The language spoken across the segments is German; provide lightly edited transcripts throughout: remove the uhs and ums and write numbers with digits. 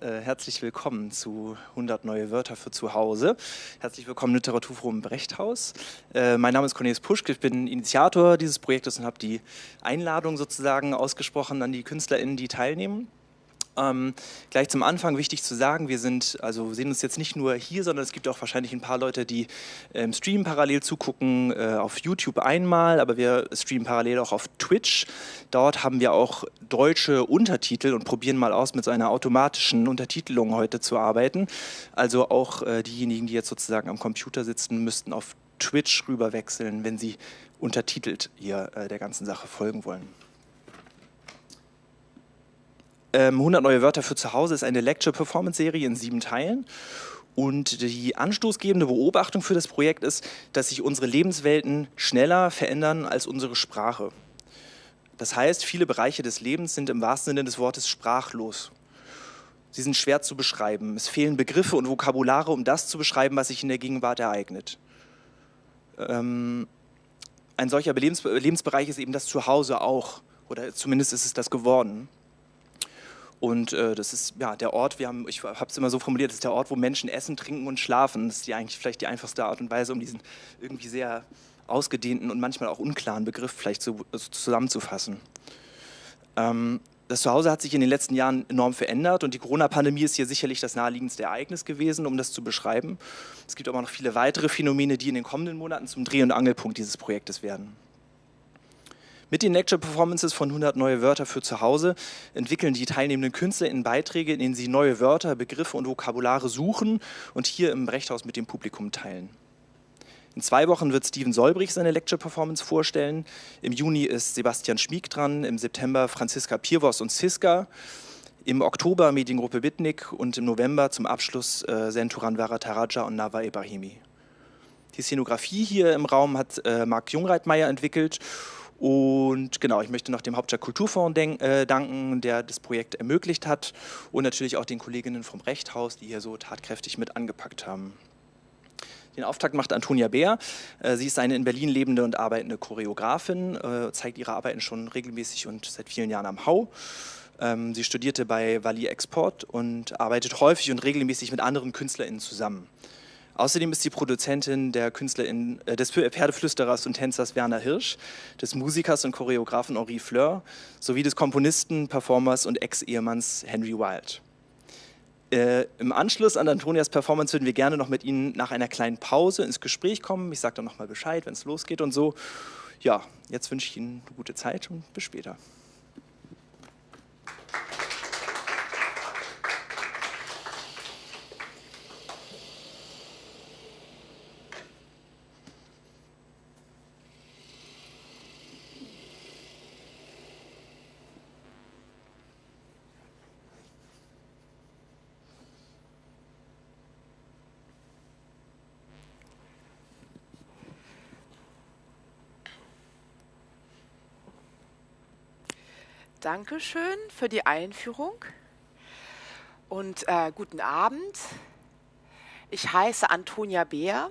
Herzlich willkommen zu 100 neue Wörter für zu Hause. Herzlich willkommen im Literaturforum Brechthaus. Mein Name ist Cornelis Puschke, ich bin Initiator dieses Projektes und habe die Einladung sozusagen ausgesprochen an die KünstlerInnen, die teilnehmen. Gleich zum Anfang wichtig zu sagen, wir sehen uns jetzt nicht nur hier, sondern es gibt auch wahrscheinlich ein paar Leute, die im Stream parallel zugucken, auf YouTube einmal, aber wir streamen parallel auch auf Twitch. Dort haben wir auch deutsche Untertitel und probieren mal aus, mit so einer automatischen Untertitelung heute zu arbeiten. Also auch diejenigen, die jetzt sozusagen am Computer sitzen, müssten auf Twitch rüber wechseln, wenn sie untertitelt hier der ganzen Sache folgen wollen. 100 neue Wörter für zu Hause ist eine Lecture-Performance-Serie in 7 Teilen. Und die anstoßgebende Beobachtung für das Projekt ist, dass sich unsere Lebenswelten schneller verändern als unsere Sprache. Das heißt, viele Bereiche des Lebens sind im wahrsten Sinne des Wortes sprachlos. Sie sind schwer zu beschreiben. Es fehlen Begriffe und Vokabulare, um das zu beschreiben, was sich in der Gegenwart ereignet. Ein solcher Lebensbereich ist eben das Zuhause auch, oder zumindest ist es das geworden. Und das ist ja der Ort, ich habe es immer so formuliert, das ist der Ort, wo Menschen essen, trinken und schlafen. Das ist eigentlich vielleicht die einfachste Art und Weise, um diesen irgendwie sehr ausgedehnten und manchmal auch unklaren Begriff vielleicht zusammenzufassen. Das Zuhause hat sich in den letzten Jahren enorm verändert und die Corona-Pandemie ist hier sicherlich das naheliegendste Ereignis gewesen, um das zu beschreiben. Es gibt aber noch viele weitere Phänomene, die in den kommenden Monaten zum Dreh- und Angelpunkt dieses Projektes werden. Mit den Lecture-Performances von 100 neue Wörter für zu Hause entwickeln die teilnehmenden KünstlerInnen Beiträge, in denen sie neue Wörter, Begriffe und Vokabulare suchen und hier im Brechthaus mit dem Publikum teilen. In 2 Wochen wird Steven Solbrich seine Lecture-Performance vorstellen. Im Juni ist Sebastian Schmieg dran, im September Franziska Pirvos und Siska, im Oktober Mediengruppe Bitnik und im November zum Abschluss Senturan Varataraja und Nava Ibrahimi. Die Szenografie hier im Raum hat Marc Jungreitmeier entwickelt. Und genau, ich möchte noch dem Hauptstadt Kulturfonds danken, der das Projekt ermöglicht hat und natürlich auch den Kolleginnen vom Brechthaus, die hier so tatkräftig mit angepackt haben. Den Auftakt macht Antonia Beer. Sie ist eine in Berlin lebende und arbeitende Choreografin, zeigt ihre Arbeiten schon regelmäßig und seit vielen Jahren am HAU. Sie studierte bei Valier Export und arbeitet häufig und regelmäßig mit anderen KünstlerInnen zusammen. Außerdem ist sie Produzentin der KünstlerInnen, des Pferdeflüsterers und Tänzers Werner Hirsch, des Musikers und Choreografen Henri Fleur sowie des Komponisten, Performers und Ex-Ehemanns Henry Wild. Im Anschluss an Antonias Performance würden wir gerne noch mit Ihnen nach einer kleinen Pause ins Gespräch kommen. Ich sage dann nochmal Bescheid, wenn es losgeht und so. Ja, jetzt wünsche ich Ihnen eine gute Zeit und bis später. Dankeschön für die Einführung und guten Abend. Ich heiße Antonia Beer.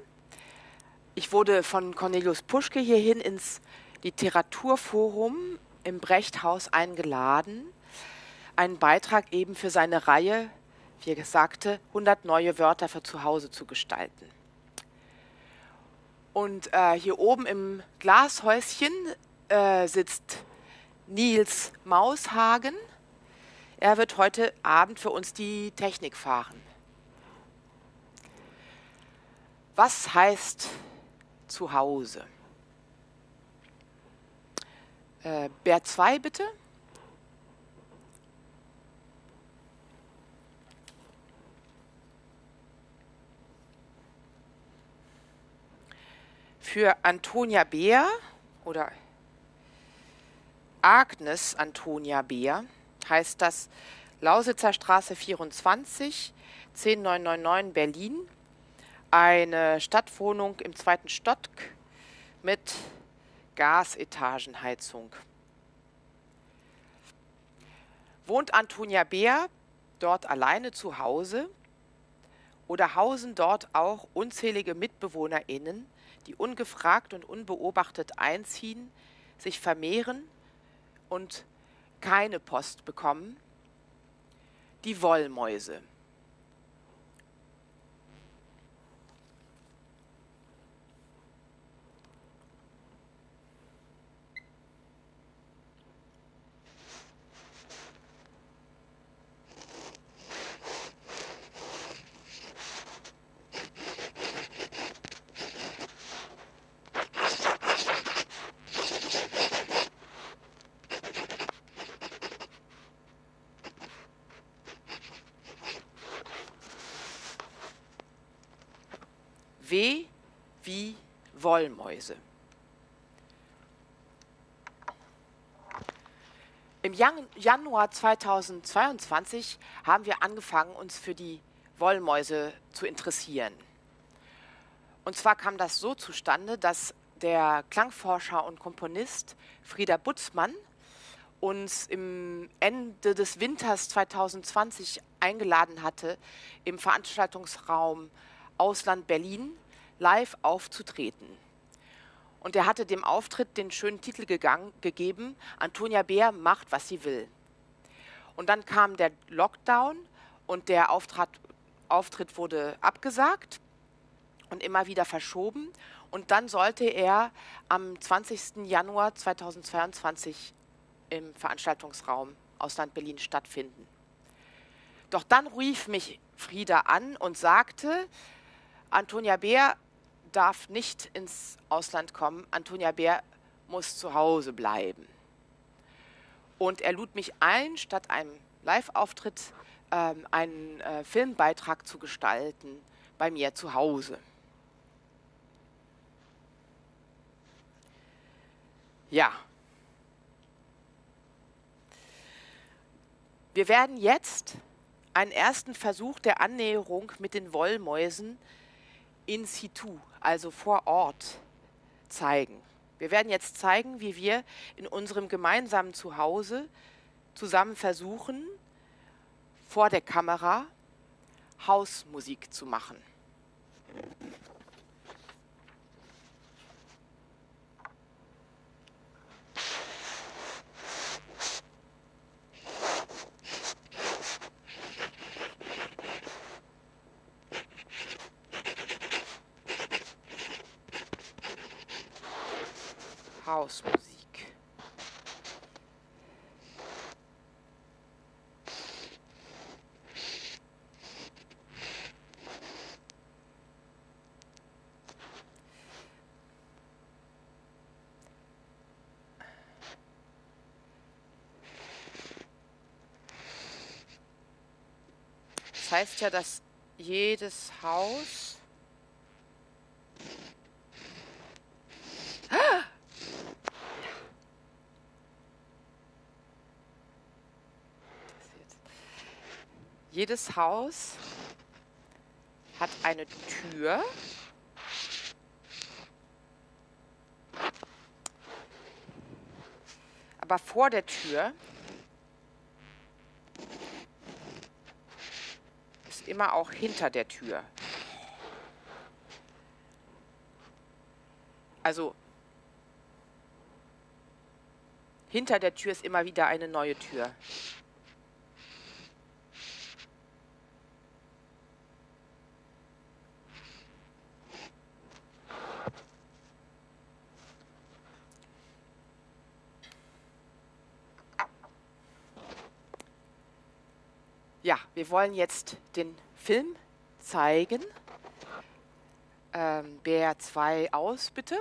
Ich wurde von Cornelis Puschke hierhin ins Literaturforum im Brechthaus eingeladen, einen Beitrag eben für seine Reihe, wie er sagte, 100 neue Wörter für zu Hause zu gestalten. Und hier oben im Glashäuschen sitzt Nils Maushagen. Er wird heute Abend für uns die Technik fahren. Was heißt zu Hause? Bär 2 bitte. Für Antonia Beer oder Agnes Antonia Beer heißt das Lausitzer Straße 24, 10999 Berlin, eine Stadtwohnung im 2. Stock mit Gasetagenheizung. Wohnt Antonia Beer dort alleine zu Hause oder hausen dort auch unzählige MitbewohnerInnen, die ungefragt und unbeobachtet einziehen, sich vermehren und keine Post bekommen? die Wollmäuse. W wie Wollmäuse. Im Januar 2022 haben wir angefangen, uns für die Wollmäuse zu interessieren. Und zwar kam das so zustande, dass der Klangforscher und Komponist Frieder Butzmann uns im Ende des Winters 2020 eingeladen hatte, im Veranstaltungsraum Ausland Berlin live aufzutreten. Und er hatte dem Auftritt den schönen Titel gegeben, Antonia Beer macht, was sie will. Und dann kam der Lockdown und der Auftritt wurde abgesagt und immer wieder verschoben. Und dann sollte er am 20. Januar 2022 im Veranstaltungsraum Ausland Berlin stattfinden. Doch dann rief mich Frieder an und sagte, Antonia Beer darf nicht ins Ausland kommen. Antonia Beer muss zu Hause bleiben. Und er lud mich ein, statt einem Live-Auftritt einen Filmbeitrag zu gestalten bei mir zu Hause. Ja. Wir werden jetzt einen ersten Versuch der Annäherung mit den Wollmäusen in situ, also vor Ort, zeigen. Wir werden jetzt zeigen, wie wir in unserem gemeinsamen Zuhause zusammen versuchen, vor der Kamera Hausmusik zu machen. Hausmusik. Das heißt ja, dass jedes Haus hat eine Tür. Aber vor der Tür ist immer auch hinter der Tür. Also hinter der Tür ist immer wieder eine neue Tür. Ja, wir wollen jetzt den Film zeigen. Beer 2 aus, bitte.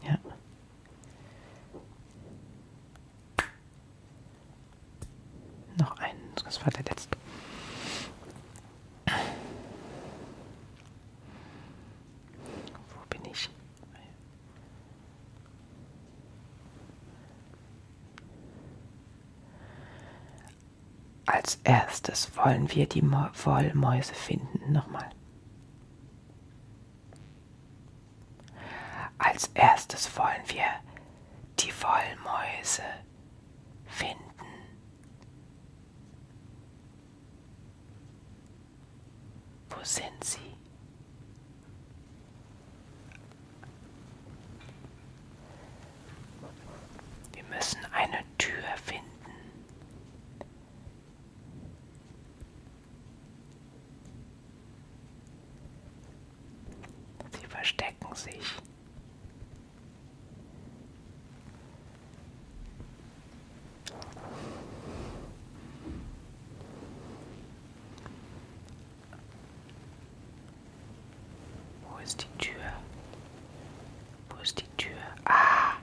Ja. Noch einen, das war der letzte. Wo bin ich? Als erstes wollen wir die Wollmäuse finden. Nochmal. Als erstes wollen wir die Wollmäuse finden. Wo sind sie? Wir müssen eine Tür finden. Sie verstecken sich. Wo ist die Tür? Wo ist die Tür? Ah,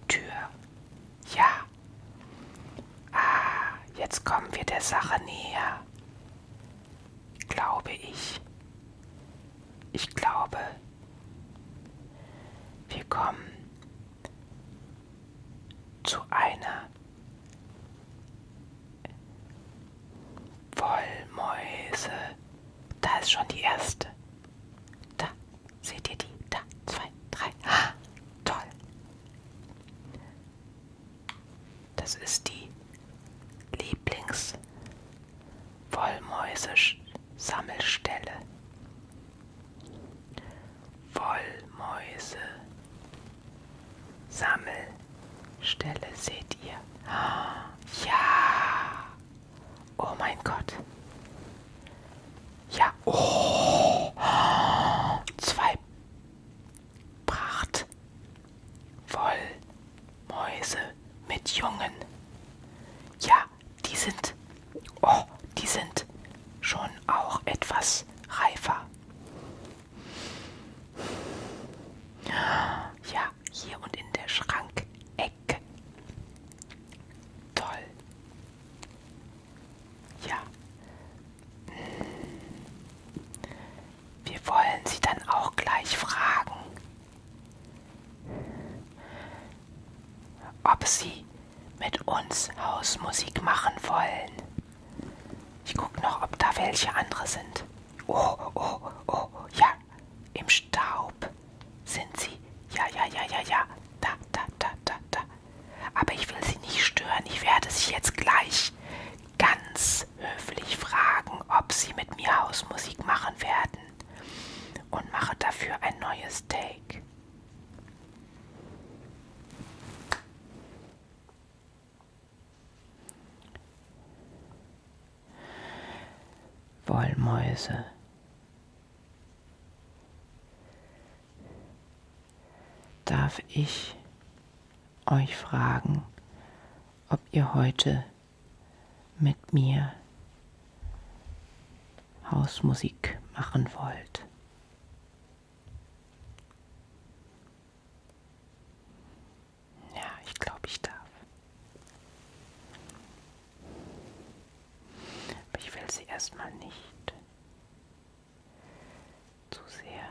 Tür. Ja. Ah, jetzt kommen wir der Sache näher. Glaube ich. Ich glaube, wir kommen zu einer Wollmäuse. Da ist schon die erste. Da, seht ihr die? Da, 2, 3. Ah, toll. Das ist die Lieblings-Wollmäuse-Sammelstelle. Wollmäuse-Sammelstelle, seht ihr? Ja. Oh mein Gott. Ja. Oh. 2 Prachtwollmäuse mit Jungen. Ja, die sind schon auch etwas reifer. Ja, hier und in der Schrankecke. Toll. Ja. Wir wollen sie dann auch gleich fragen, ob sie mit uns Hausmusik machen wollen. Ich gucke noch, ob da welche andere sind. Oh, ja, im Staub sind sie. Ja. Da. Aber ich will sie nicht stören. Ich werde sie jetzt gleich ganz höflich fragen, ob sie mit mir Hausmusik machen werden. Und mache dafür ein neues Take. Wollmäuse. Darf ich euch fragen, ob ihr heute mit mir Hausmusik machen wollt? Ja, ich glaube, ich darf. Aber ich will sie erstmal nicht zu sehr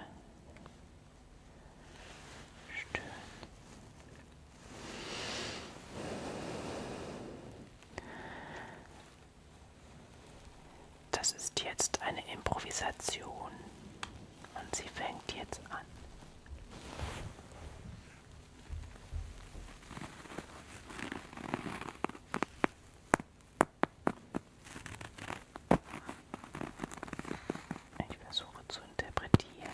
stören. Das ist jetzt eine Improvisation und sie fängt jetzt an. Ich versuche zu interpretieren.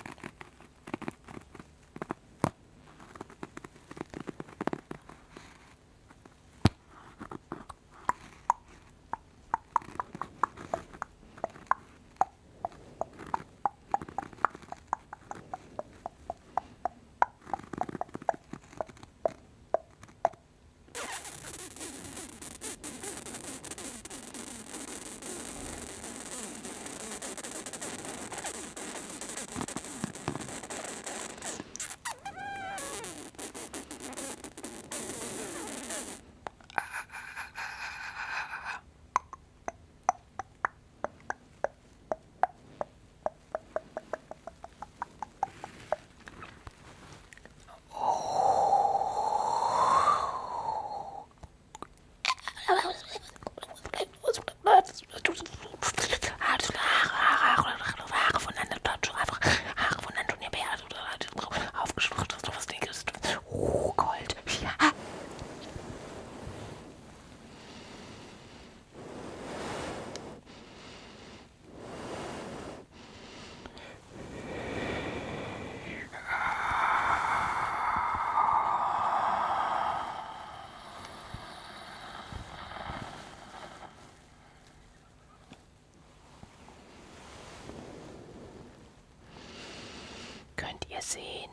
könnt ihr sehen,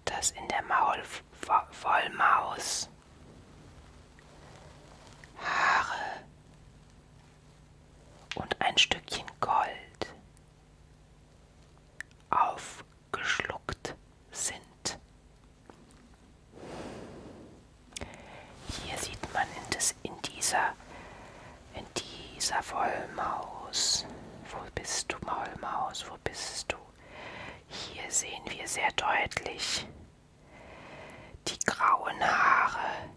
dass in der Wollmaus Haare und ein Stückchen Gold aufgeschluckt sind. Hier sieht man in dieser Wollmaus. Wo bist du, Maulmaus? Wo bist du? Hier sehen wir sehr deutlich die grauen Haare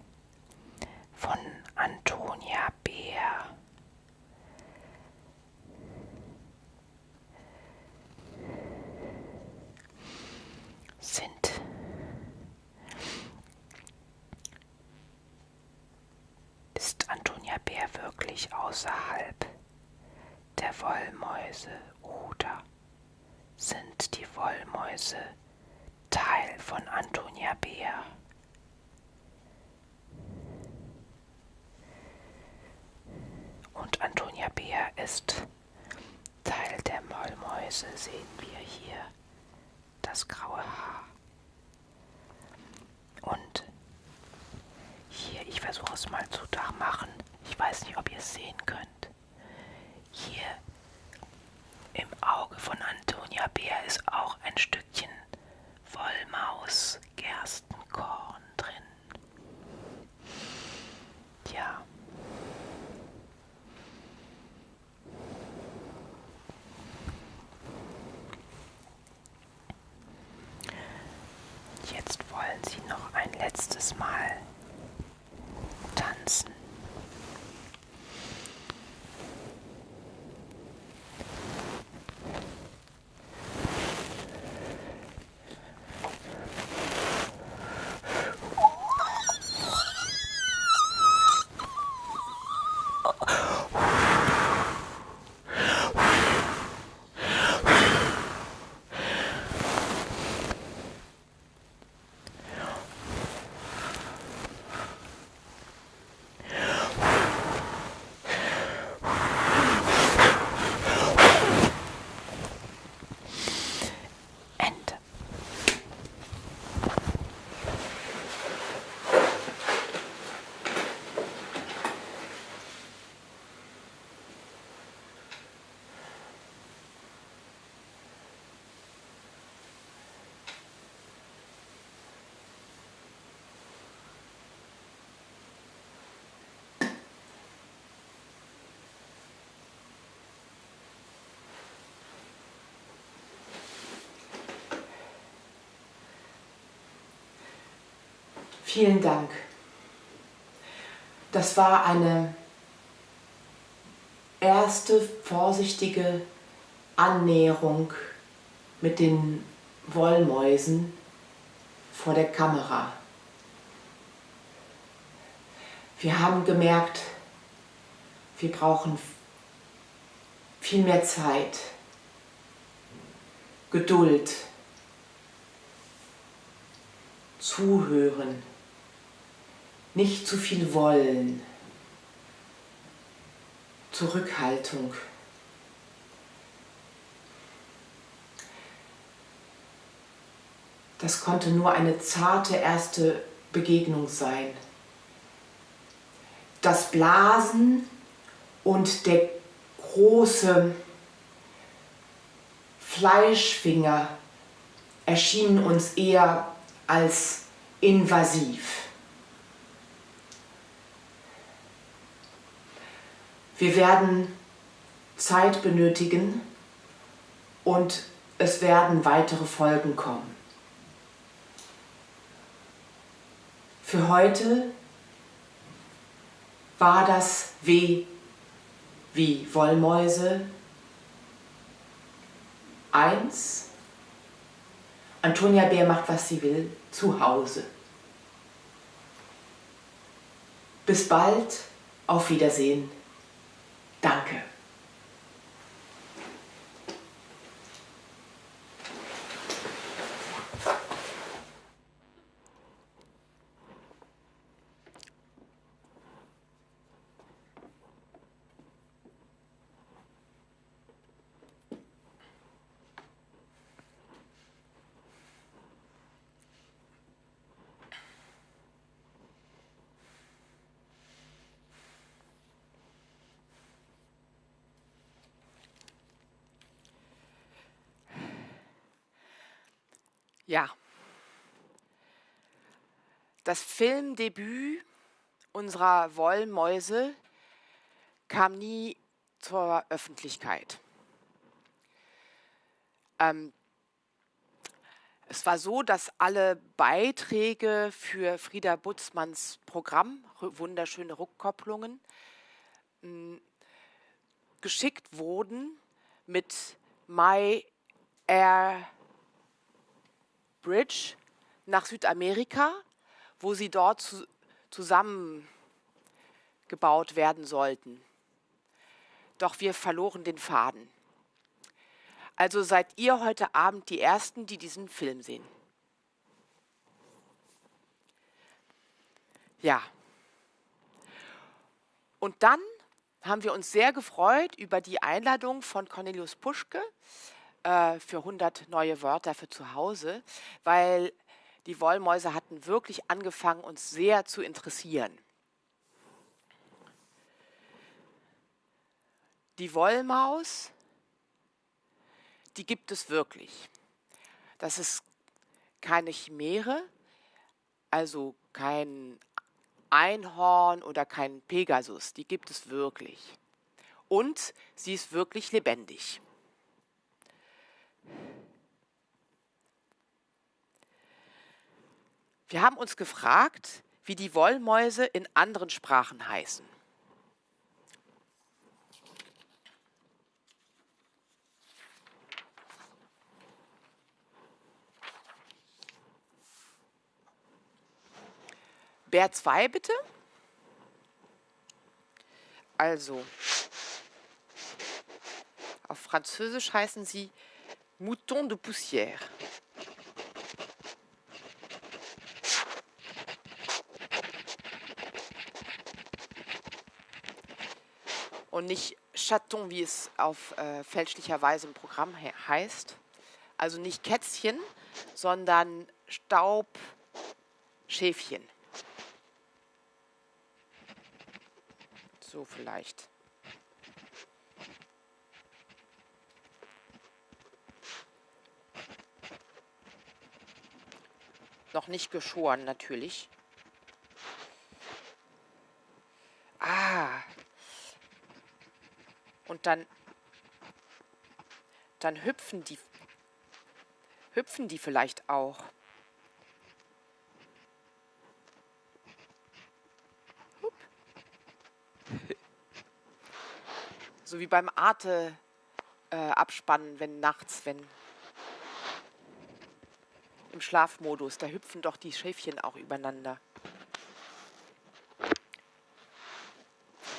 von Antonia Bär. Ist Antonia Bär wirklich außerhalb der Wollmäuse oder sind die Wollmäuse Teil von Antonia Bär? Und Antonia Bär ist Teil der Wollmäuse, sehen wir hier das graue Haar. Und hier, ich versuche es mal zu machen. Ich weiß nicht, ob ihr es sehen könnt. Hier im Auge von Antonia Bär ist auch ein Stückchen Wollmaus-Gerstenkorn drin. Ja. Jetzt wollen sie noch ein letztes Mal tanzen. Vielen Dank. Das war eine erste vorsichtige Annäherung mit den Wollmäusen vor der Kamera. Wir haben gemerkt, wir brauchen viel mehr Zeit, Geduld, Zuhören, nicht zu viel wollen, Zurückhaltung. Das konnte nur eine zarte erste Begegnung sein. Das Blasen und der große Fleischfinger erschienen uns eher als invasiv. Wir werden Zeit benötigen und es werden weitere Folgen kommen. Für heute war das W wie Wollmäuse 1. Antonia Bär macht, was sie will, zu Hause. Bis bald, auf Wiedersehen. Danke. Ja, das Filmdebüt unserer Wollmäuse kam nie zur Öffentlichkeit. Es war so, dass alle Beiträge für Frieda Butzmanns Programm, wunderschöne Rückkopplungen, geschickt wurden mit My Air Bridge nach Südamerika, wo sie dort zusammengebaut werden sollten. Doch wir verloren den Faden. Also seid ihr heute Abend die Ersten, die diesen Film sehen. Ja. Und dann haben wir uns sehr gefreut über die Einladung von Cornelius Puschke für 100 neue Wörter für zu Hause, weil die Wollmäuse hatten wirklich angefangen, uns sehr zu interessieren. Die Wollmaus, die gibt es wirklich. Das ist keine Chimäre, also kein Einhorn oder kein Pegasus. Die gibt es wirklich. Und sie ist wirklich lebendig. Wir haben uns gefragt, wie die Wollmäuse in anderen Sprachen heißen. Bär 2 bitte. Also, auf Französisch heißen sie Mouton de Poussière. Und nicht Chaton, wie es auf fälschlicherweise im Programm heißt. Also nicht Kätzchen, sondern Staubschäfchen. So vielleicht. Noch nicht geschoren natürlich. Ah. Und dann hüpfen die vielleicht auch. Hup. So wie beim Arte abspannen, wenn im Schlafmodus, da hüpfen doch die Schäfchen auch übereinander.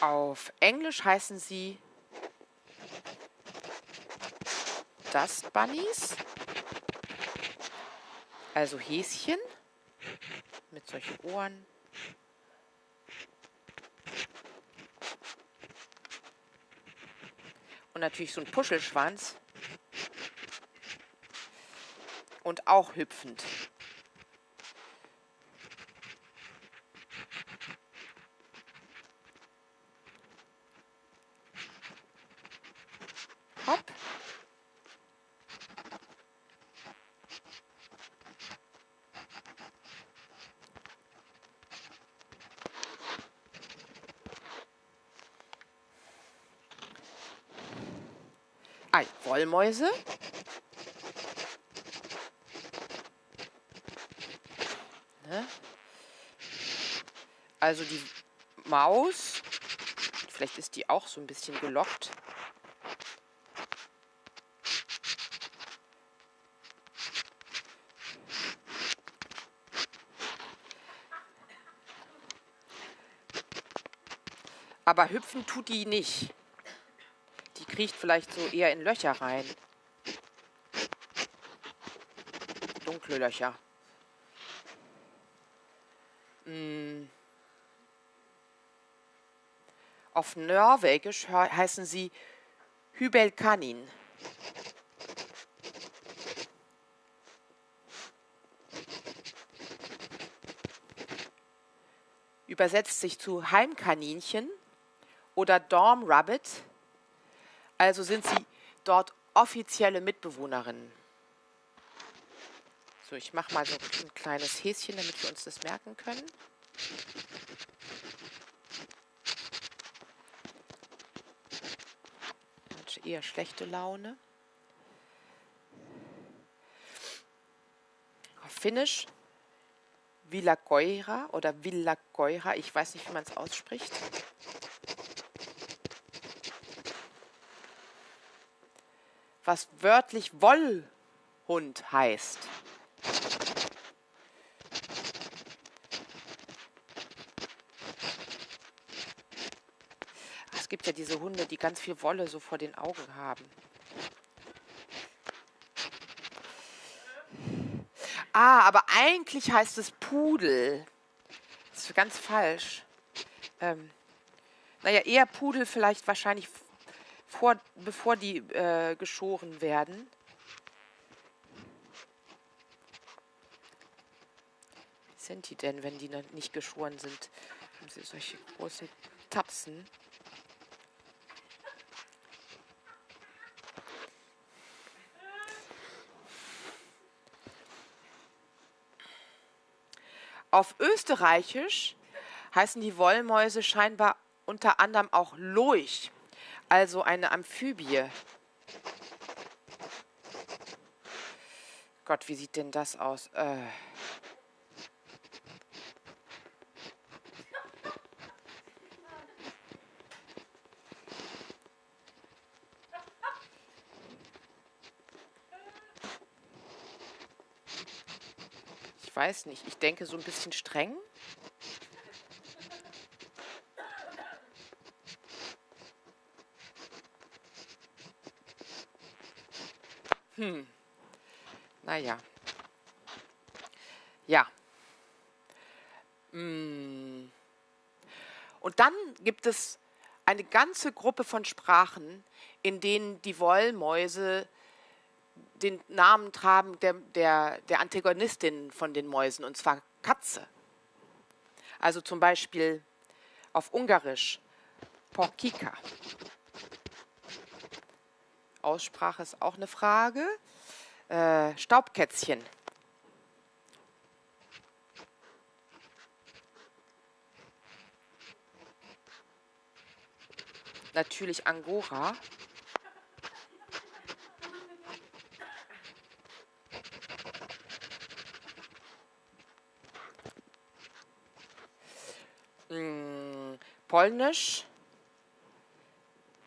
Auf Englisch heißen sie Dust Bunnies, also Häschen mit solchen Ohren. Und natürlich so ein Puschelschwanz. Und auch hüpfend. Hopp. Wollmäuse. Ne? Also die Maus, vielleicht ist die auch so ein bisschen gelockt. Aber hüpfen tut die nicht. Die kriecht vielleicht so eher in Löcher rein. Dunkle Löcher. Auf Norwegisch heißen sie Hybelkanin. Übersetzt sich zu Heimkaninchen oder Dorm Rabbit. Also sind sie dort offizielle Mitbewohnerinnen. So So, ich mache mal so ein kleines Häschen, damit wir uns das merken können. Eher schlechte Laune. Auf Finnisch Villakoira oder Villakoira, ich weiß nicht, wie man es ausspricht. Was wörtlich Wollhund heißt. Es gibt ja diese Hunde, die ganz viel Wolle so vor den Augen haben. Aber eigentlich heißt es Pudel. Das ist ganz falsch. Naja, eher Pudel vielleicht wahrscheinlich bevor die geschoren werden. Wie sind die denn, wenn die noch nicht geschoren sind? Haben sie solche großen Tapsen? Auf Österreichisch heißen die Wollmäuse scheinbar unter anderem auch Lurch, also eine Amphibie. Gott, wie sieht denn das aus? Ich weiß nicht, ich denke so ein bisschen streng. Naja. Ja. Und dann gibt es eine ganze Gruppe von Sprachen, in denen die Wollmäuse den Namen tragen der Antagonistin von den Mäusen, und zwar Katze. Also zum Beispiel auf Ungarisch Porkika. Aussprache ist auch eine Frage. Staubkätzchen. Natürlich Angora. Polnisch.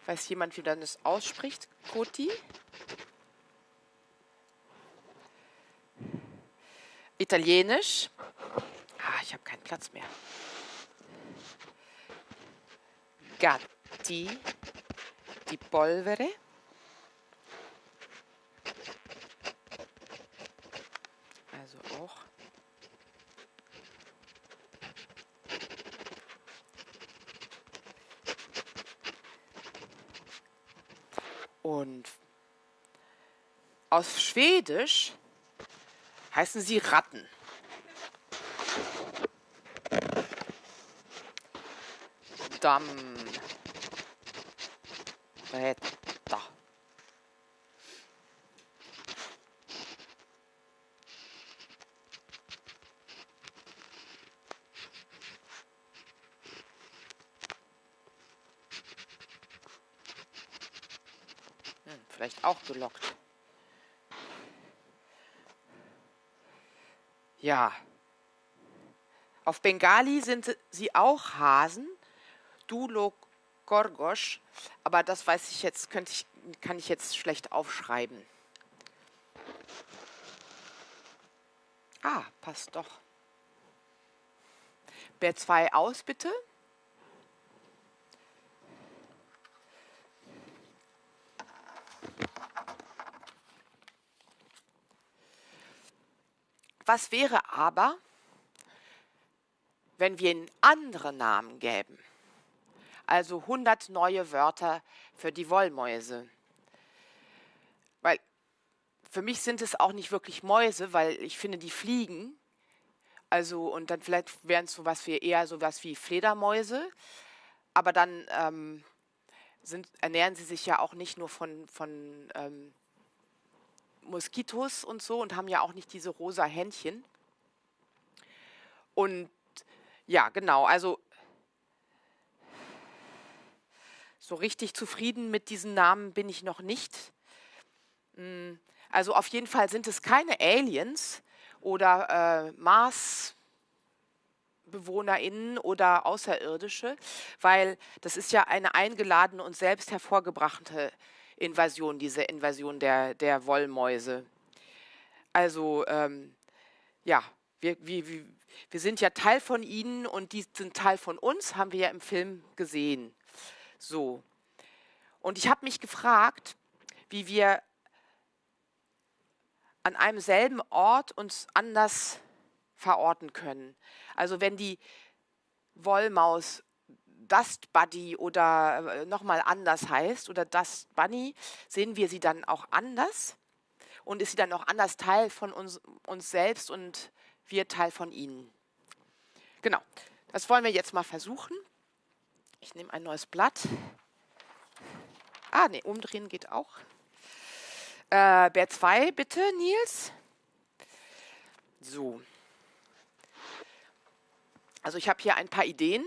Weiß jemand, wie man das ausspricht? Koti. Italienisch. Ich habe keinen Platz mehr. Gatti di polvere. Also auch. Und aus Schwedisch heißen sie Ratten. Dammrätter. Vielleicht auch gelockt. Ja. Auf Bengali sind sie auch Hasen. Dulokorgosch. Aber das weiß ich jetzt, kann ich jetzt schlecht aufschreiben. Passt doch. B2 aus, bitte. Was wäre aber, wenn wir ihnen andere Namen gäben? Also 100 neue Wörter für die Wollmäuse. Weil für mich sind es auch nicht wirklich Mäuse, weil ich finde, die fliegen. Also, und dann vielleicht wären es eher sowas wie Fledermäuse. Aber dann ernähren sie sich ja auch nicht nur von Moskitos und so und haben ja auch nicht diese rosa Händchen. Und ja, genau, also so richtig zufrieden mit diesen Namen bin ich noch nicht. Also auf jeden Fall sind es keine Aliens oder MarsbewohnerInnen oder Außerirdische, weil das ist ja eine eingeladene und selbst hervorgebrachte Invasion, diese Invasion der Wollmäuse. Also ja, wir sind ja Teil von ihnen und die sind Teil von uns, haben wir ja im Film gesehen. So. Und ich habe mich gefragt, wie wir an einem selben Ort uns anders verorten können. Also wenn die Wollmaus Dust Buddy oder nochmal anders heißt oder Dust Bunny, sehen wir sie dann auch anders und ist sie dann auch anders Teil von uns selbst und wir Teil von ihnen. Genau, das wollen wir jetzt mal versuchen. Ich nehme ein neues Blatt. Ne, umdrehen geht auch. Bär 2, bitte, Nils. So. Also ich habe hier ein paar Ideen.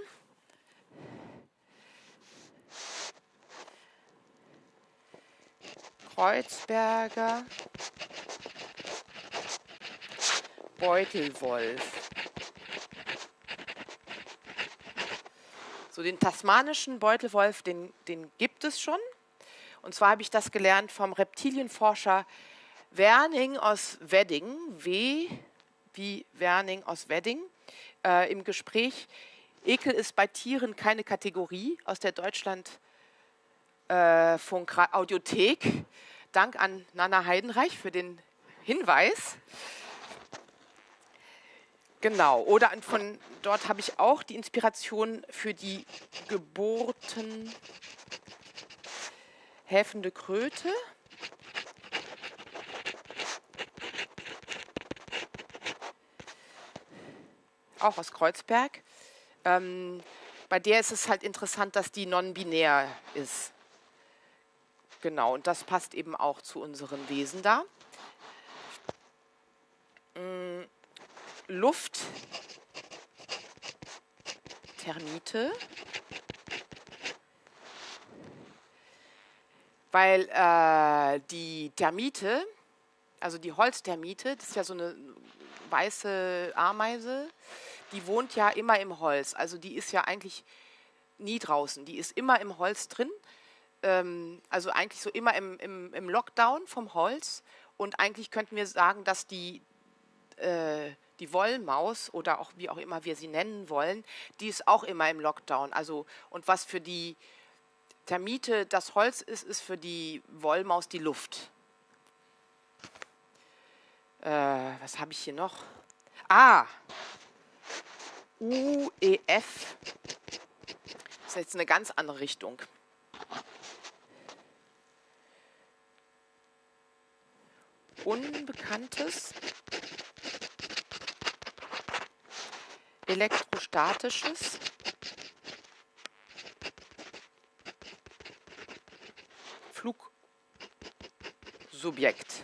Kreuzberger Beutelwolf. So, den tasmanischen Beutelwolf, den gibt es schon. Und zwar habe ich das gelernt vom Reptilienforscher Werning aus Wedding, W wie Werning aus Wedding, im Gespräch. Ekel ist bei Tieren keine Kategorie aus der Deutschlandfunk Audiothek. Dank an Nana Heidenreich für den Hinweis. Genau, oder von dort habe ich auch die Inspiration für die Geburten helfende Kröte. Auch aus Kreuzberg. Bei der ist es halt interessant, dass die non-binär ist. Genau, und das passt eben auch zu unserem Wesen da. Luft, Termite, weil die Termite, also die Holztermite, das ist ja so eine weiße Ameise, die wohnt ja immer im Holz, also die ist ja eigentlich nie draußen, die ist immer im Holz drin, also eigentlich so immer im Lockdown vom Holz und eigentlich könnten wir sagen, dass die Wollmaus oder auch wie auch immer wir sie nennen wollen, die ist auch immer im Lockdown. Also, und was für die Termite das Holz ist, ist für die Wollmaus die Luft. Was habe ich hier noch? UEF. Das ist jetzt eine ganz andere Richtung. Unbekanntes. Elektrostatisches. Flugsubjekt.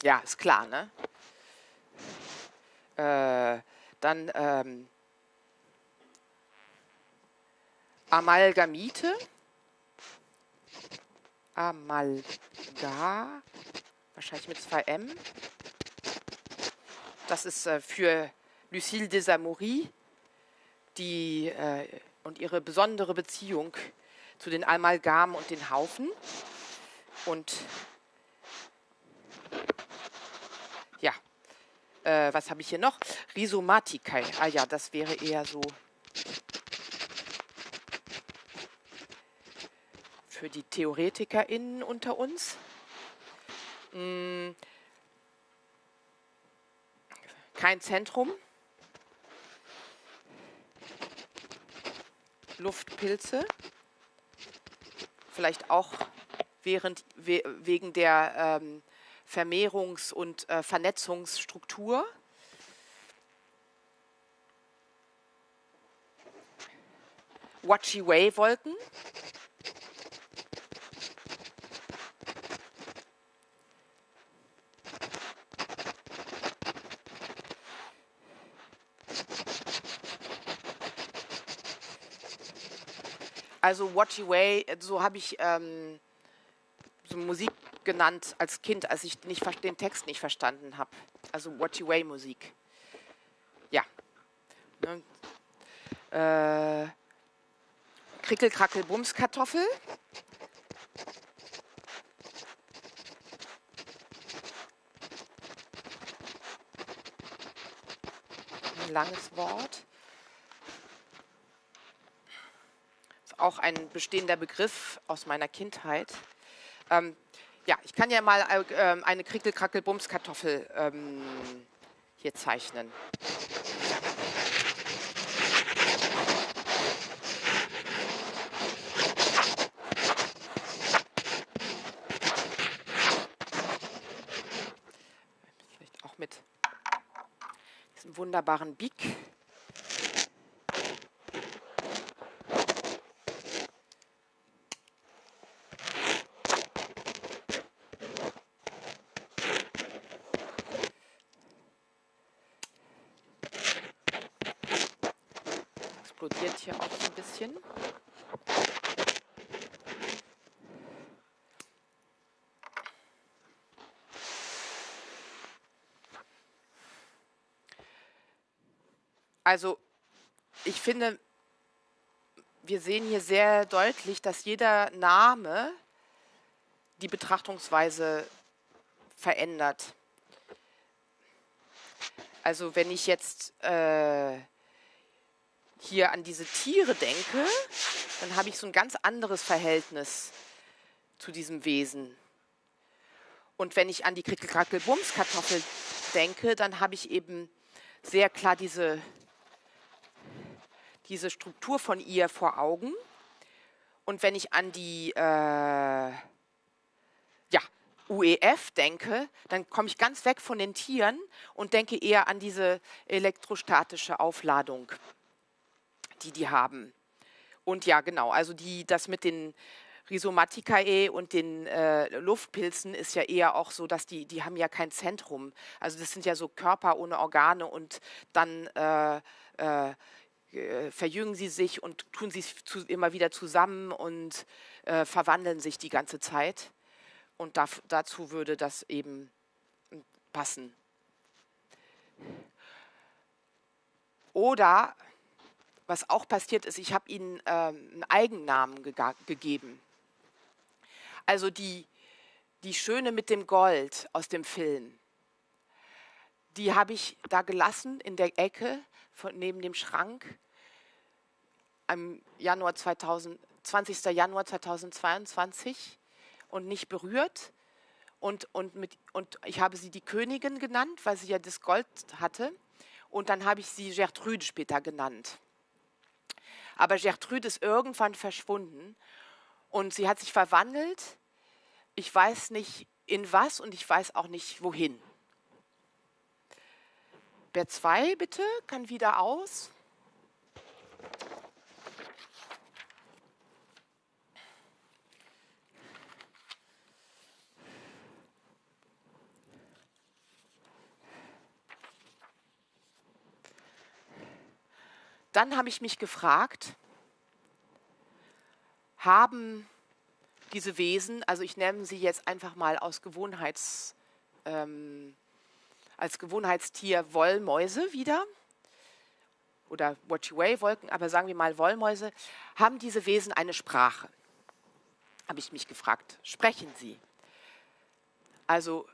Ja, ist klar, ne? Dann Amalgamite. Amalga. Wahrscheinlich mit 2M. Das ist für Lucille Desamory und ihre besondere Beziehung zu den Amalgamen und den Haufen. Und ja, was habe ich hier noch? Rhizomaticae. Ja, das wäre eher so für die TheoretikerInnen unter uns. Kein Zentrum. Luftpilze. Vielleicht auch wegen der Vermehrungs- und Vernetzungsstruktur. Wachi-Wei-Wolken. Also What You Way, so habe ich so Musik genannt als Kind, als ich den Text nicht verstanden habe. Also What You Way Musik. Ja. Ne? Krickel, Krackel, Bums, Kartoffel. Ein langes Wort. Ist auch ein bestehender Begriff aus meiner Kindheit. Ja, ich kann ja mal eine Krickel, Krackel, Bums, Kartoffel hier zeichnen. Vielleicht auch mit diesem wunderbaren Bic. Explodiert hier auch so ein bisschen. Also, ich finde, wir sehen hier sehr deutlich, dass jeder Name die Betrachtungsweise verändert. Also, wenn ich jetzt hier an diese Tiere denke, dann habe ich so ein ganz anderes Verhältnis zu diesem Wesen. Und wenn ich an die Krickel-Krackel-Bums-Kartoffel denke, dann habe ich eben sehr klar diese Struktur von ihr vor Augen. Und wenn ich an die UEF denke, dann komme ich ganz weg von den Tieren und denke eher an diese elektrostatische Aufladung, die haben. Und ja, genau, also das mit den Rhizomaticae und den Luftpilzen ist ja eher auch so, dass die haben ja kein Zentrum. Also das sind ja so Körper ohne Organe und dann verjüngen sie sich und tun sie immer wieder zusammen und verwandeln sich die ganze Zeit. Und dazu würde das eben passen. Oder, was auch passiert ist, ich habe ihnen einen Eigennamen gegeben. Also die Schöne mit dem Gold aus dem Film, die habe ich da gelassen in der Ecke neben dem Schrank am 20. Januar 2022 und nicht berührt. Und ich habe sie die Königin genannt, weil sie ja das Gold hatte. Und dann habe ich sie Gertrude später genannt. Aber Gertrude ist irgendwann verschwunden und sie hat sich verwandelt. Ich weiß nicht in was und ich weiß auch nicht wohin. Bär 2 bitte, kann wieder aus. Dann habe ich mich gefragt, haben diese Wesen, also ich nenne sie jetzt einfach mal als Gewohnheitstier Wollmäuse wieder, oder What You Way Wolken, aber sagen wir mal Wollmäuse, haben diese Wesen eine Sprache? Habe ich mich gefragt, sprechen sie? Also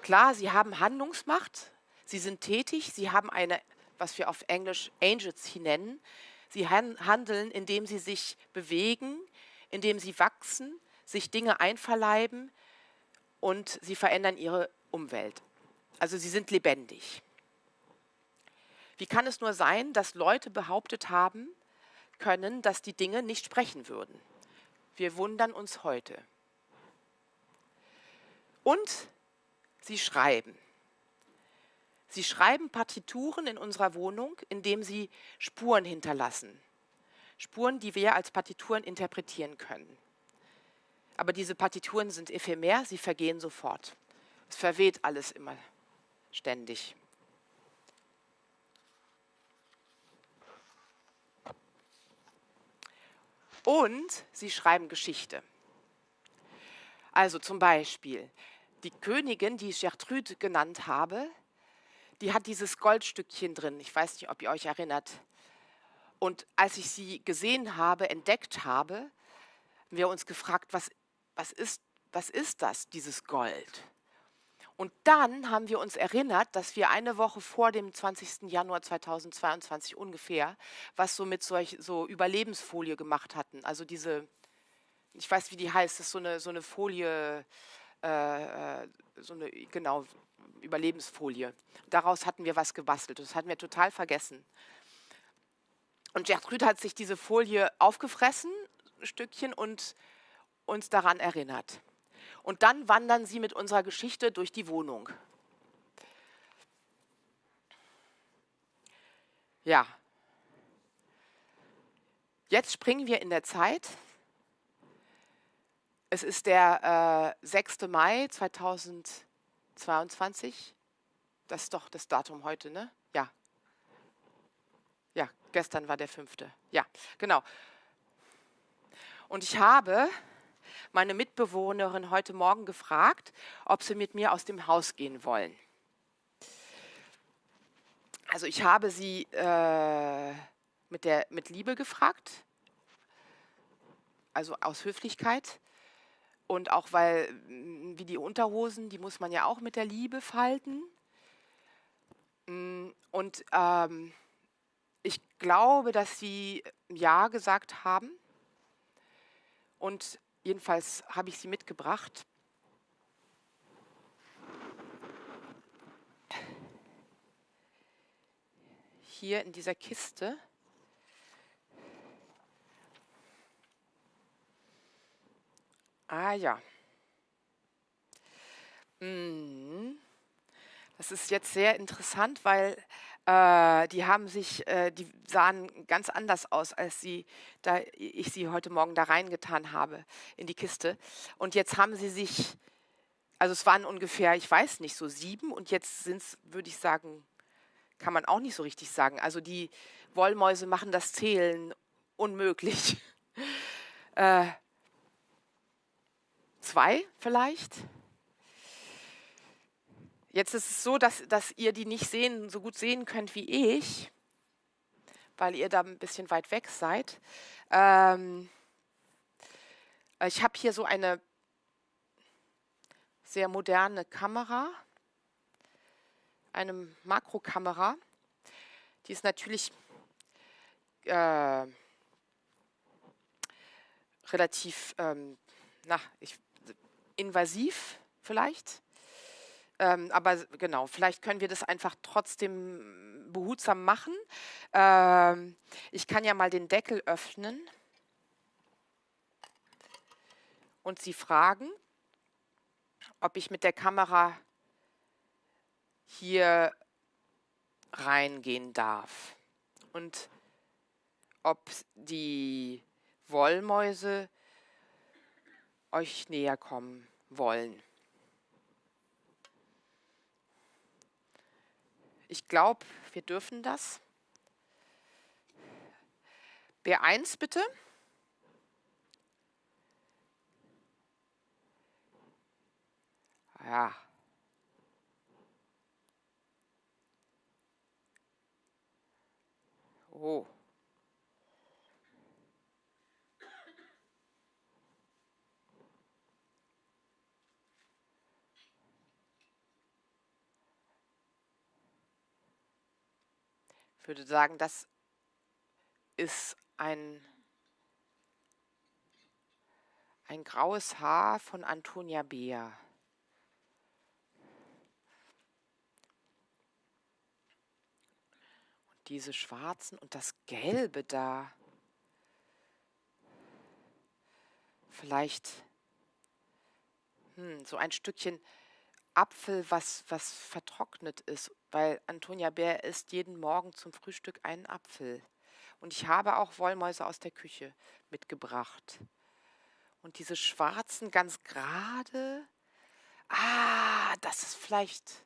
klar, sie haben Handlungsmacht, sie sind tätig, sie haben eine, was wir auf Englisch Agency nennen. Sie handeln, indem sie sich bewegen, indem sie wachsen, sich Dinge einverleiben und sie verändern ihre Umwelt. Also sie sind lebendig. Wie kann es nur sein, dass Leute behauptet haben können, dass die Dinge nicht sprechen würden? Wir wundern uns heute. Und sie schreiben. Sie schreiben Partituren in unserer Wohnung, indem sie Spuren hinterlassen. Spuren, die wir als Partituren interpretieren können. Aber diese Partituren sind ephemer, sie vergehen sofort. Es verweht alles immer ständig. Und sie schreiben Geschichte. Also zum Beispiel, die Königin, die ich Gertrude genannt habe, die hat dieses Goldstückchen drin. Ich weiß nicht, ob ihr euch erinnert. Und als ich sie gesehen habe, entdeckt habe, haben wir uns gefragt, was ist das, dieses Gold? Und dann haben wir uns erinnert, dass wir eine Woche vor dem 20. Januar 2022 ungefähr was so mit so Überlebensfolie gemacht hatten. Also diese, ich weiß, wie die heißt, das ist so eine Folie, genau, Überlebensfolie. Daraus hatten wir was gebastelt. Das hatten wir total vergessen. Und Gertrude hat sich diese Folie aufgefressen, ein Stückchen, und uns daran erinnert. Und dann wandern sie mit unserer Geschichte durch die Wohnung. Ja. Jetzt springen wir in der Zeit. Es ist der 6. Mai 2022. Das ist doch das Datum heute, ne? Ja. Ja, gestern war der 5. Ja, genau. Und ich habe meine Mitbewohnerin heute Morgen gefragt, ob sie mit mir aus dem Haus gehen wollen. Also ich habe sie mit Liebe gefragt, also aus Höflichkeit. Und auch weil, wie die Unterhosen, die muss man ja auch mit der Liebe falten. Und ich glaube, dass sie Ja gesagt haben. Und jedenfalls habe ich sie mitgebracht. Hier in dieser Kiste. Ah ja. Das ist jetzt sehr interessant, weil die sahen ganz anders aus, als ich sie heute Morgen da reingetan habe in die Kiste. Und jetzt haben sie sich, also es waren ungefähr, ich weiß nicht, so 7 und jetzt sind es, würde ich sagen, kann man auch nicht so richtig sagen. Also die Wollmäuse machen das Zählen unmöglich. 2 vielleicht. Jetzt ist es so, dass ihr die nicht so gut sehen könnt wie ich, weil ihr da ein bisschen weit weg seid. Ich habe hier so eine sehr moderne Kamera, eine Makrokamera. Die ist natürlich relativ invasiv vielleicht. Aber genau, vielleicht können wir das einfach trotzdem behutsam machen. Ich kann ja mal den Deckel öffnen und Sie fragen, ob ich mit der Kamera hier reingehen darf und ob die Wollmäuse euch näher kommen wollen. Ich glaube, wir dürfen das. B1 bitte. Ja. Oh. Ich würde sagen, das ist ein graues Haar von Antonia Beer. Und diese schwarzen und das Gelbe da. Vielleicht so ein Stückchen Apfel, was vertrocknet ist, weil Antonia Bär isst jeden Morgen zum Frühstück einen Apfel. Und ich habe auch Wollmäuse aus der Küche mitgebracht. Und diese schwarzen, ganz gerade, das ist vielleicht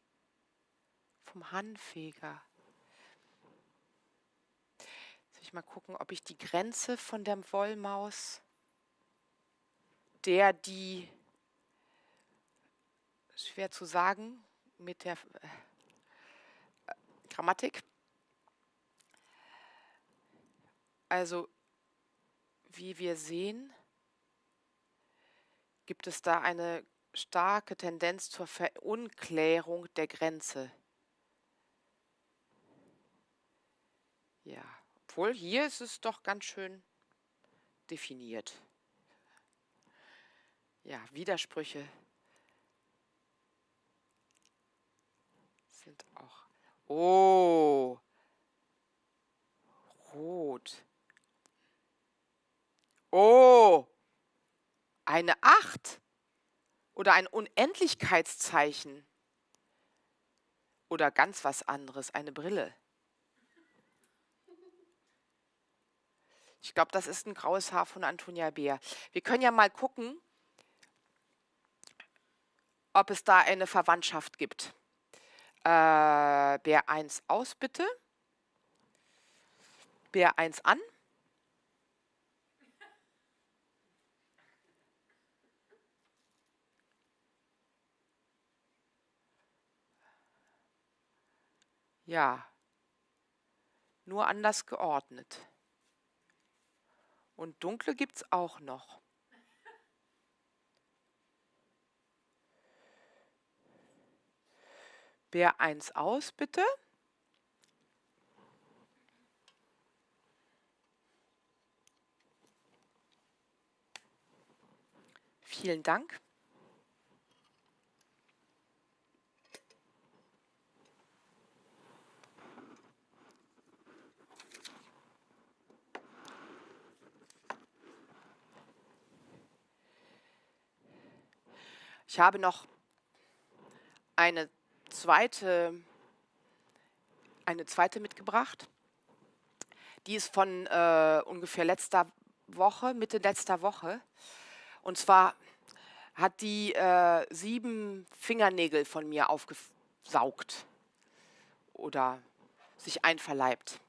vom Hanffeger. Soll ich mal gucken, ob ich die Grenze von der Wollmaus, die, schwer zu sagen, mit der Grammatik. Also, wie wir sehen, gibt es da eine starke Tendenz zur Verunklärung der Grenze. Ja, obwohl hier ist es doch ganz schön definiert. Ja, Widersprüche sind auch. Oh, rot. Oh, eine 8 oder ein Unendlichkeitszeichen oder ganz was anderes, eine Brille. Ich glaube, das ist ein graues Haar von Antonia Beer. Wir können ja mal gucken, ob es da eine Verwandtschaft gibt. Bär 1 aus, bitte. Bär 1 an. Ja, nur anders geordnet. Und dunkle gibt es auch noch. Bär 1 aus, bitte. Vielen Dank. Ich habe noch eine zweite mitgebracht. Die ist von ungefähr Mitte letzter Woche. Und zwar hat die 7 Fingernägel von mir aufgesaugt oder sich einverleibt.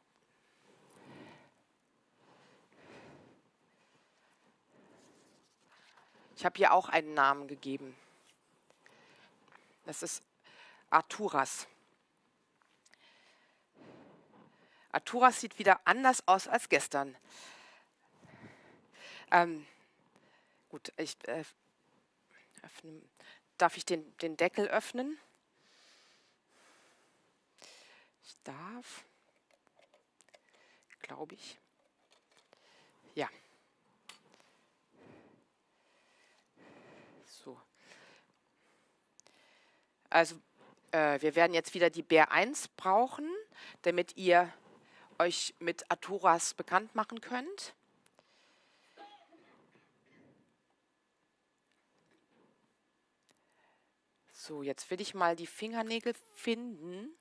Ich habe ihr auch einen Namen gegeben. Das ist Arturas. Arturas sieht wieder anders aus als gestern. Gut, ich darf ich den Deckel öffnen? Ich darf, glaube ich. Ja. So. Also, wir werden jetzt wieder die Bär 1 brauchen, damit ihr euch mit Arturas bekannt machen könnt. So, jetzt will ich mal die Fingernägel finden.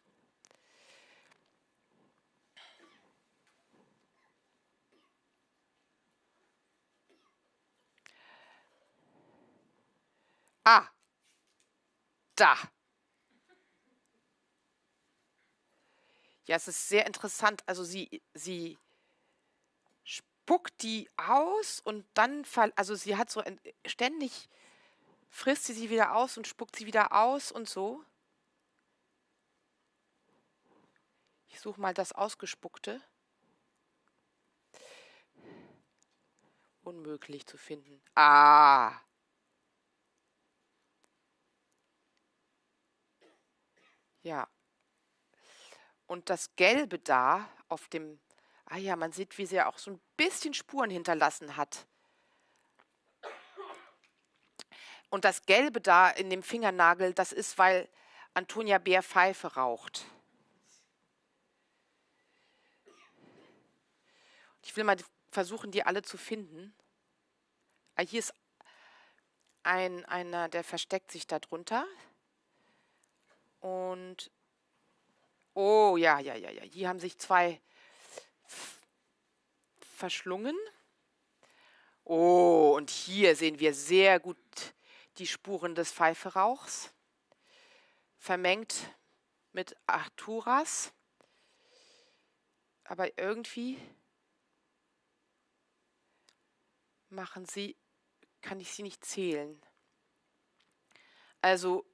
Ah, da. Ja, es ist sehr interessant. Also sie spuckt die aus und dann, also sie hat so ständig, frisst sie wieder aus und spuckt sie wieder aus und so. Ich suche mal das Ausgespuckte. Unmöglich zu finden. Ah. Ja. Und das Gelbe da auf dem, ja, man sieht, wie sie ja auch so ein bisschen Spuren hinterlassen hat. Und das Gelbe da in dem Fingernagel, das ist, weil Antonia Beer Pfeife raucht. Ich will mal versuchen, die alle zu finden. Hier ist einer, der versteckt sich da drunter. Und oh, ja. Hier haben sich 2 verschlungen. Oh, und hier sehen wir sehr gut die Spuren des Pfeiferauchs. Vermengt mit Arturas. Aber irgendwie machen sie, kann ich sie nicht zählen. Also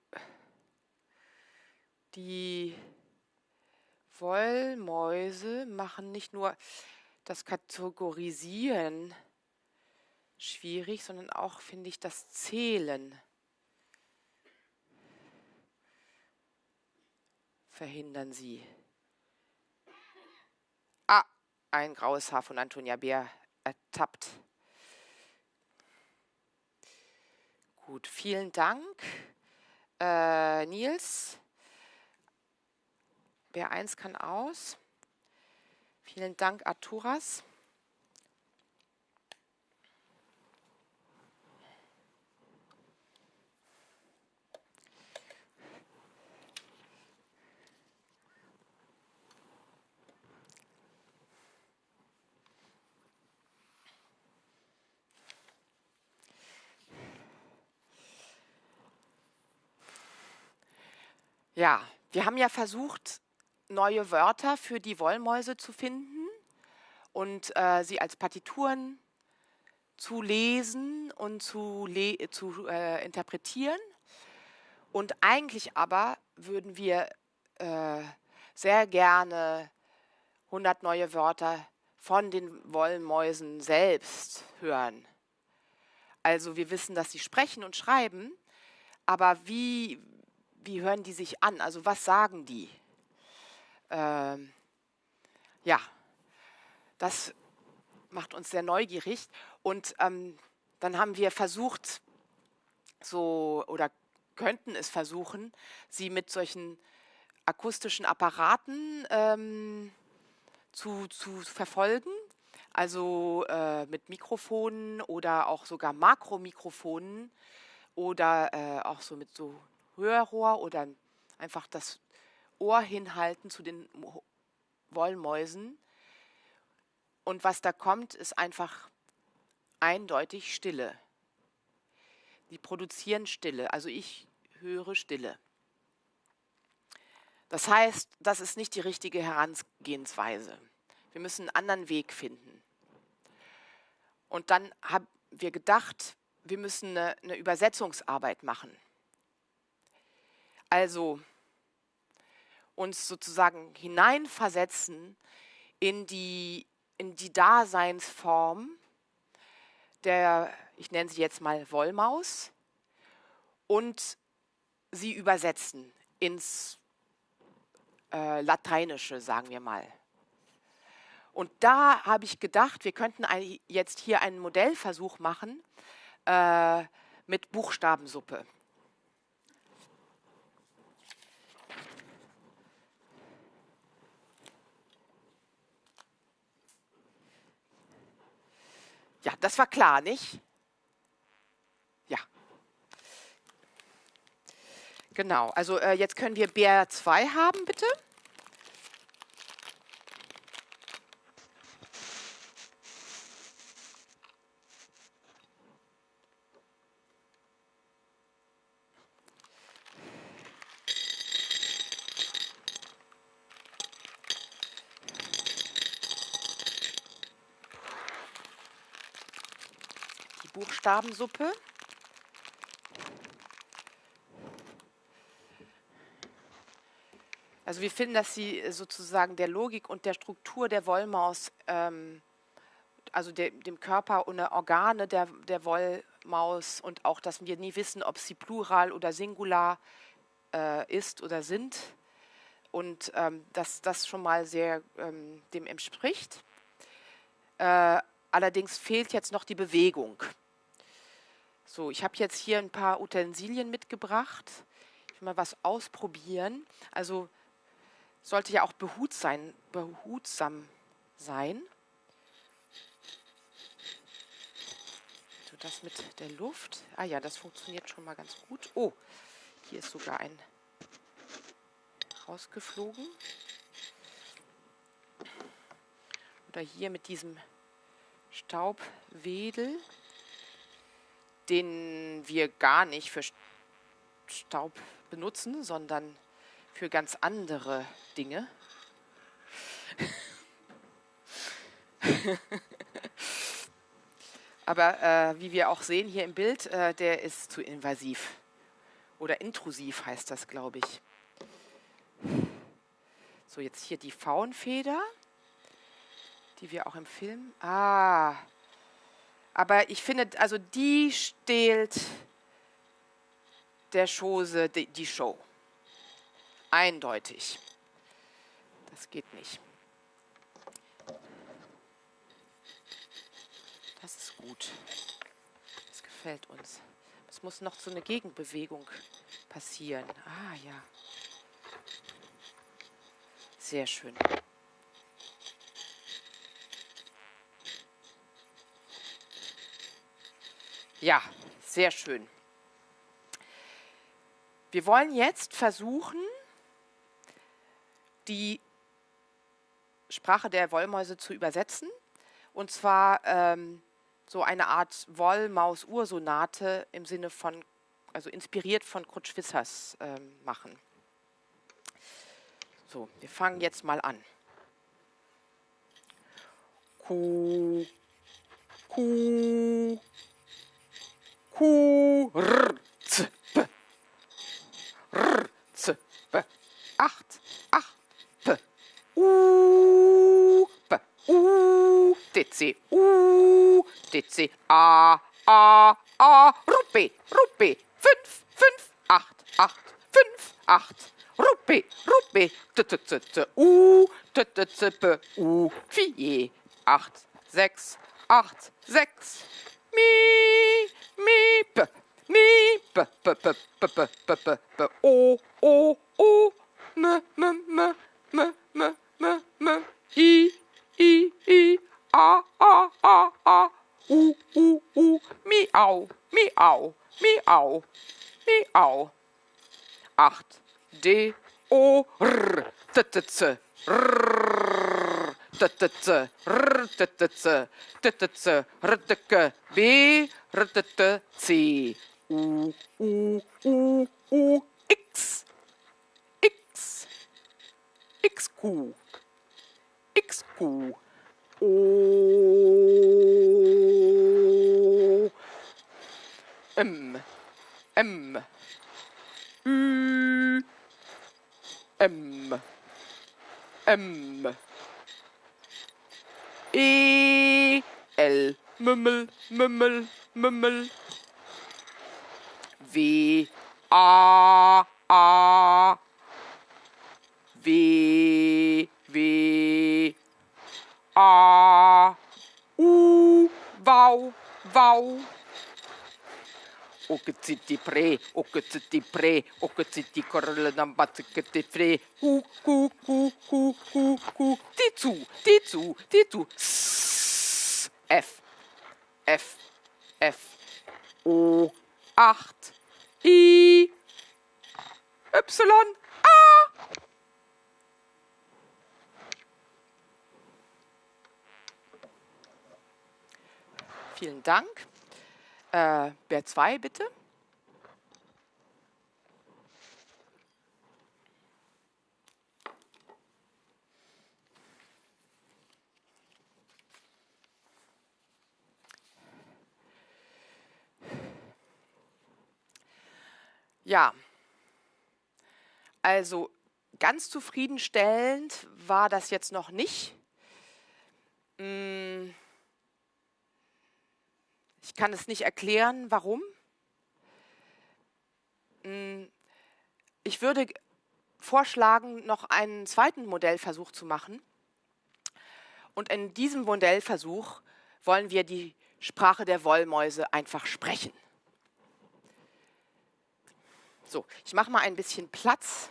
die Wollmäuse machen nicht nur das Kategorisieren schwierig, sondern auch, finde ich, das Zählen verhindern sie. Ah, ein graues Haar von Antonia Bär ertappt. Gut, vielen Dank, Nils. Bär 1 kann aus. Vielen Dank, Arturas. Ja, wir haben ja versucht, neue Wörter für die Wollmäuse zu finden und sie als Partituren zu lesen und zu interpretieren. Und eigentlich aber würden wir sehr gerne 100 neue Wörter von den Wollmäusen selbst hören. Also wir wissen, dass sie sprechen und schreiben, aber wie hören die sich an? Also was sagen die? Ja, das macht uns sehr neugierig. Und dann haben wir versucht, oder könnten es versuchen, sie mit solchen akustischen Apparaten zu verfolgen. Also mit Mikrofonen oder auch sogar Makromikrofonen oder auch so mit so Hörrohr oder einfach das Ohr hinhalten zu den Wollmäusen. Und was da kommt, ist einfach eindeutig Stille. Die produzieren Stille, also ich höre Stille. Das heißt, das ist nicht die richtige Herangehensweise. Wir müssen einen anderen Weg finden. Und dann haben wir gedacht, wir müssen eine Übersetzungsarbeit machen. Also uns sozusagen hineinversetzen in die Daseinsform der, ich nenne sie jetzt mal Wollmaus, und sie übersetzen ins Lateinische, sagen wir mal. Und da habe ich gedacht, wir könnten jetzt hier einen Modellversuch machen mit Buchstabensuppe. Ja, das war klar, nicht? Ja. Genau, also jetzt können wir Bär 2 haben, bitte. Buchstabensuppe. Also wir finden, dass sie sozusagen der Logik und der Struktur der Wollmaus, also dem Körper und der Organe der Wollmaus und auch, dass wir nie wissen, ob sie plural oder singular ist oder sind, und dass das schon mal sehr dem entspricht. Allerdings fehlt jetzt noch die Bewegung. So, ich habe jetzt hier ein paar Utensilien mitgebracht. Ich will mal was ausprobieren. Also sollte ja auch behutsam sein. So, das mit der Luft. Ah ja, das funktioniert schon mal ganz gut. Oh, hier ist sogar ein rausgeflogen. Oder hier mit diesem Staubwedel, den wir gar nicht für Staub benutzen, sondern für ganz andere Dinge. Aber wie wir auch sehen hier im Bild, der ist zu invasiv. Oder intrusiv heißt das, glaube ich. So, jetzt hier die Faunfeder, die wir auch im Film... Ah, aber ich finde, also die stehlt der Chose die Show. Eindeutig. Das geht nicht. Das ist gut. Das gefällt uns. Es muss noch so eine Gegenbewegung passieren. Ah ja. Sehr schön. Ja, sehr schön. Wir wollen jetzt versuchen, die Sprache der Wollmäuse zu übersetzen. Und zwar so eine Art Wollmaus-Ursonate im Sinne von, also inspiriert von Kurt Schwissers machen. So, wir fangen jetzt mal an. Ku, ku, ku, r, z, b, r, z, b, 8, 8, p, b, dc, dc, a, ruppe, ruppe, 5, 5, 8, 8, 5, 8, ruppe, ruppe, t, t, t, t, t, t, t, p, 4, 8, 6, 8, 6, mi, p, p, p, p, p, p, p, p, p, o, m, m, m, m, m, m, i, a, u, miau, miau, miau, miau. 8, d, o, r, t, t, c, r, t, t, c, r, t, t, c, t, t, c, r, t, k, b, r, t, t, c, u, x, x, xq, xq, o, m, ü, m, e, l, mümmel, mümmel, mümmel, w, a, w, a, vau, okciti pre, okciti korlenambatikiti pre, ku, titu, f, o, 8, i, y, a. Vielen Dank. Bär 2, bitte. Ja, also ganz zufriedenstellend war das jetzt noch nicht. Ich kann es nicht erklären, warum. Ich würde vorschlagen, noch einen zweiten Modellversuch zu machen. Und in diesem Modellversuch wollen wir die Sprache der Wollmäuse einfach sprechen. So, ich mache mal ein bisschen Platz.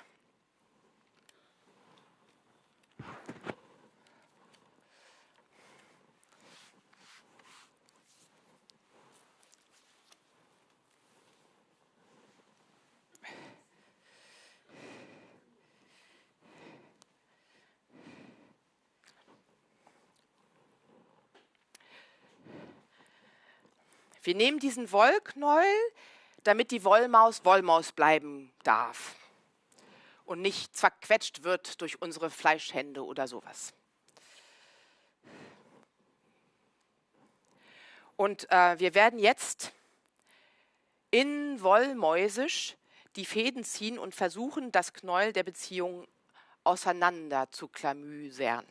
Wir nehmen diesen Wollknäuel, damit die Wollmaus Wollmaus bleiben darf und nicht zerquetscht wird durch unsere Fleischhände oder sowas. Und wir werden jetzt in Wollmäusisch die Fäden ziehen und versuchen, das Knäuel der Beziehung auseinander zu klamüsern.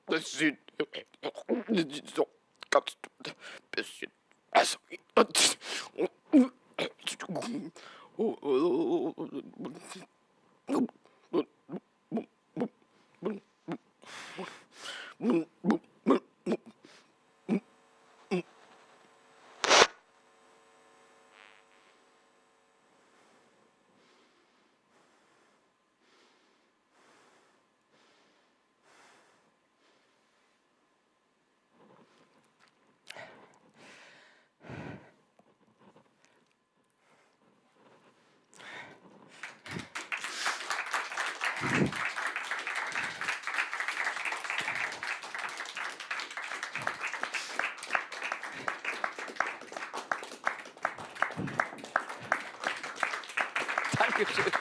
Das sieht so ganz bisschen besser aus. Dankeschön.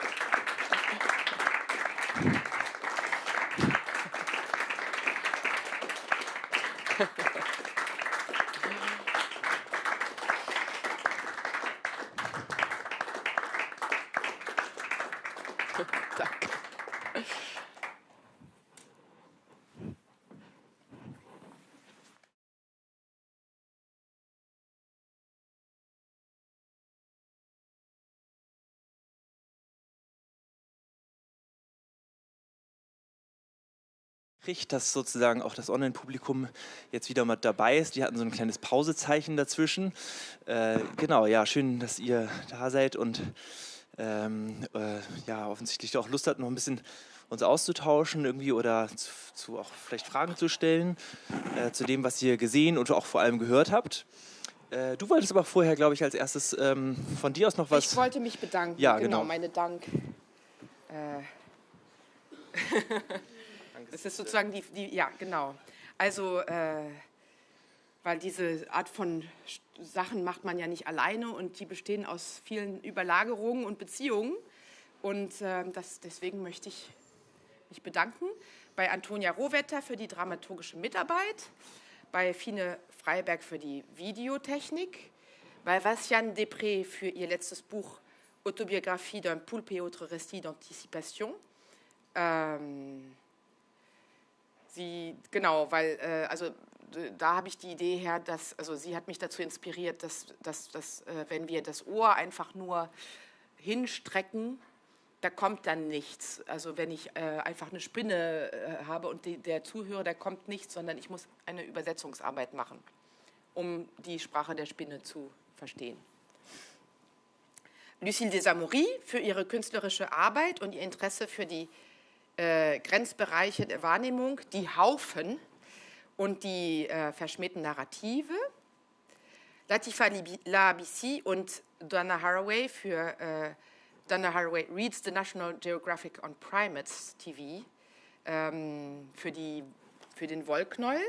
Danke. Dass sozusagen auch das Online-Publikum jetzt wieder mal dabei ist. Die hatten so ein kleines Pausezeichen dazwischen. Genau, ja, schön, dass ihr da seid und ja, offensichtlich auch Lust habt, noch ein bisschen uns auszutauschen irgendwie oder zu auch vielleicht Fragen zu stellen zu dem, was ihr gesehen und auch vor allem gehört habt. Du wolltest aber vorher, glaube ich, als erstes von dir aus noch was... Ich wollte mich bedanken, ja, genau, genau. meine Dank. Es ist sozusagen ja, genau. Also, weil diese Art von Sachen macht man ja nicht alleine und die bestehen aus vielen Überlagerungen und Beziehungen. Und deswegen möchte ich mich bedanken bei Antonia Rohwetter für die dramaturgische Mitarbeit, bei Fine Freiberg für die Videotechnik, bei Vinciane Després für ihr letztes Buch Autobiographie d'un poulpe et autres récits d'anticipation. Genau, weil, also da habe ich die Idee her, also sie hat mich dazu inspiriert, dass wenn wir das Ohr einfach nur hinstrecken, da kommt dann nichts. Also wenn ich einfach eine Spinne habe und der Zuhörer, da kommt nichts, sondern ich muss eine Übersetzungsarbeit machen, um die Sprache der Spinne zu verstehen. Lucille Desamory für ihre künstlerische Arbeit und ihr Interesse für die Grenzbereiche der Wahrnehmung, die Haufen und die verschmähten Narrative. Latifa Labisi und Donna Haraway für Donna Haraway Reads the National Geographic on Primates TV für den Wollknäuel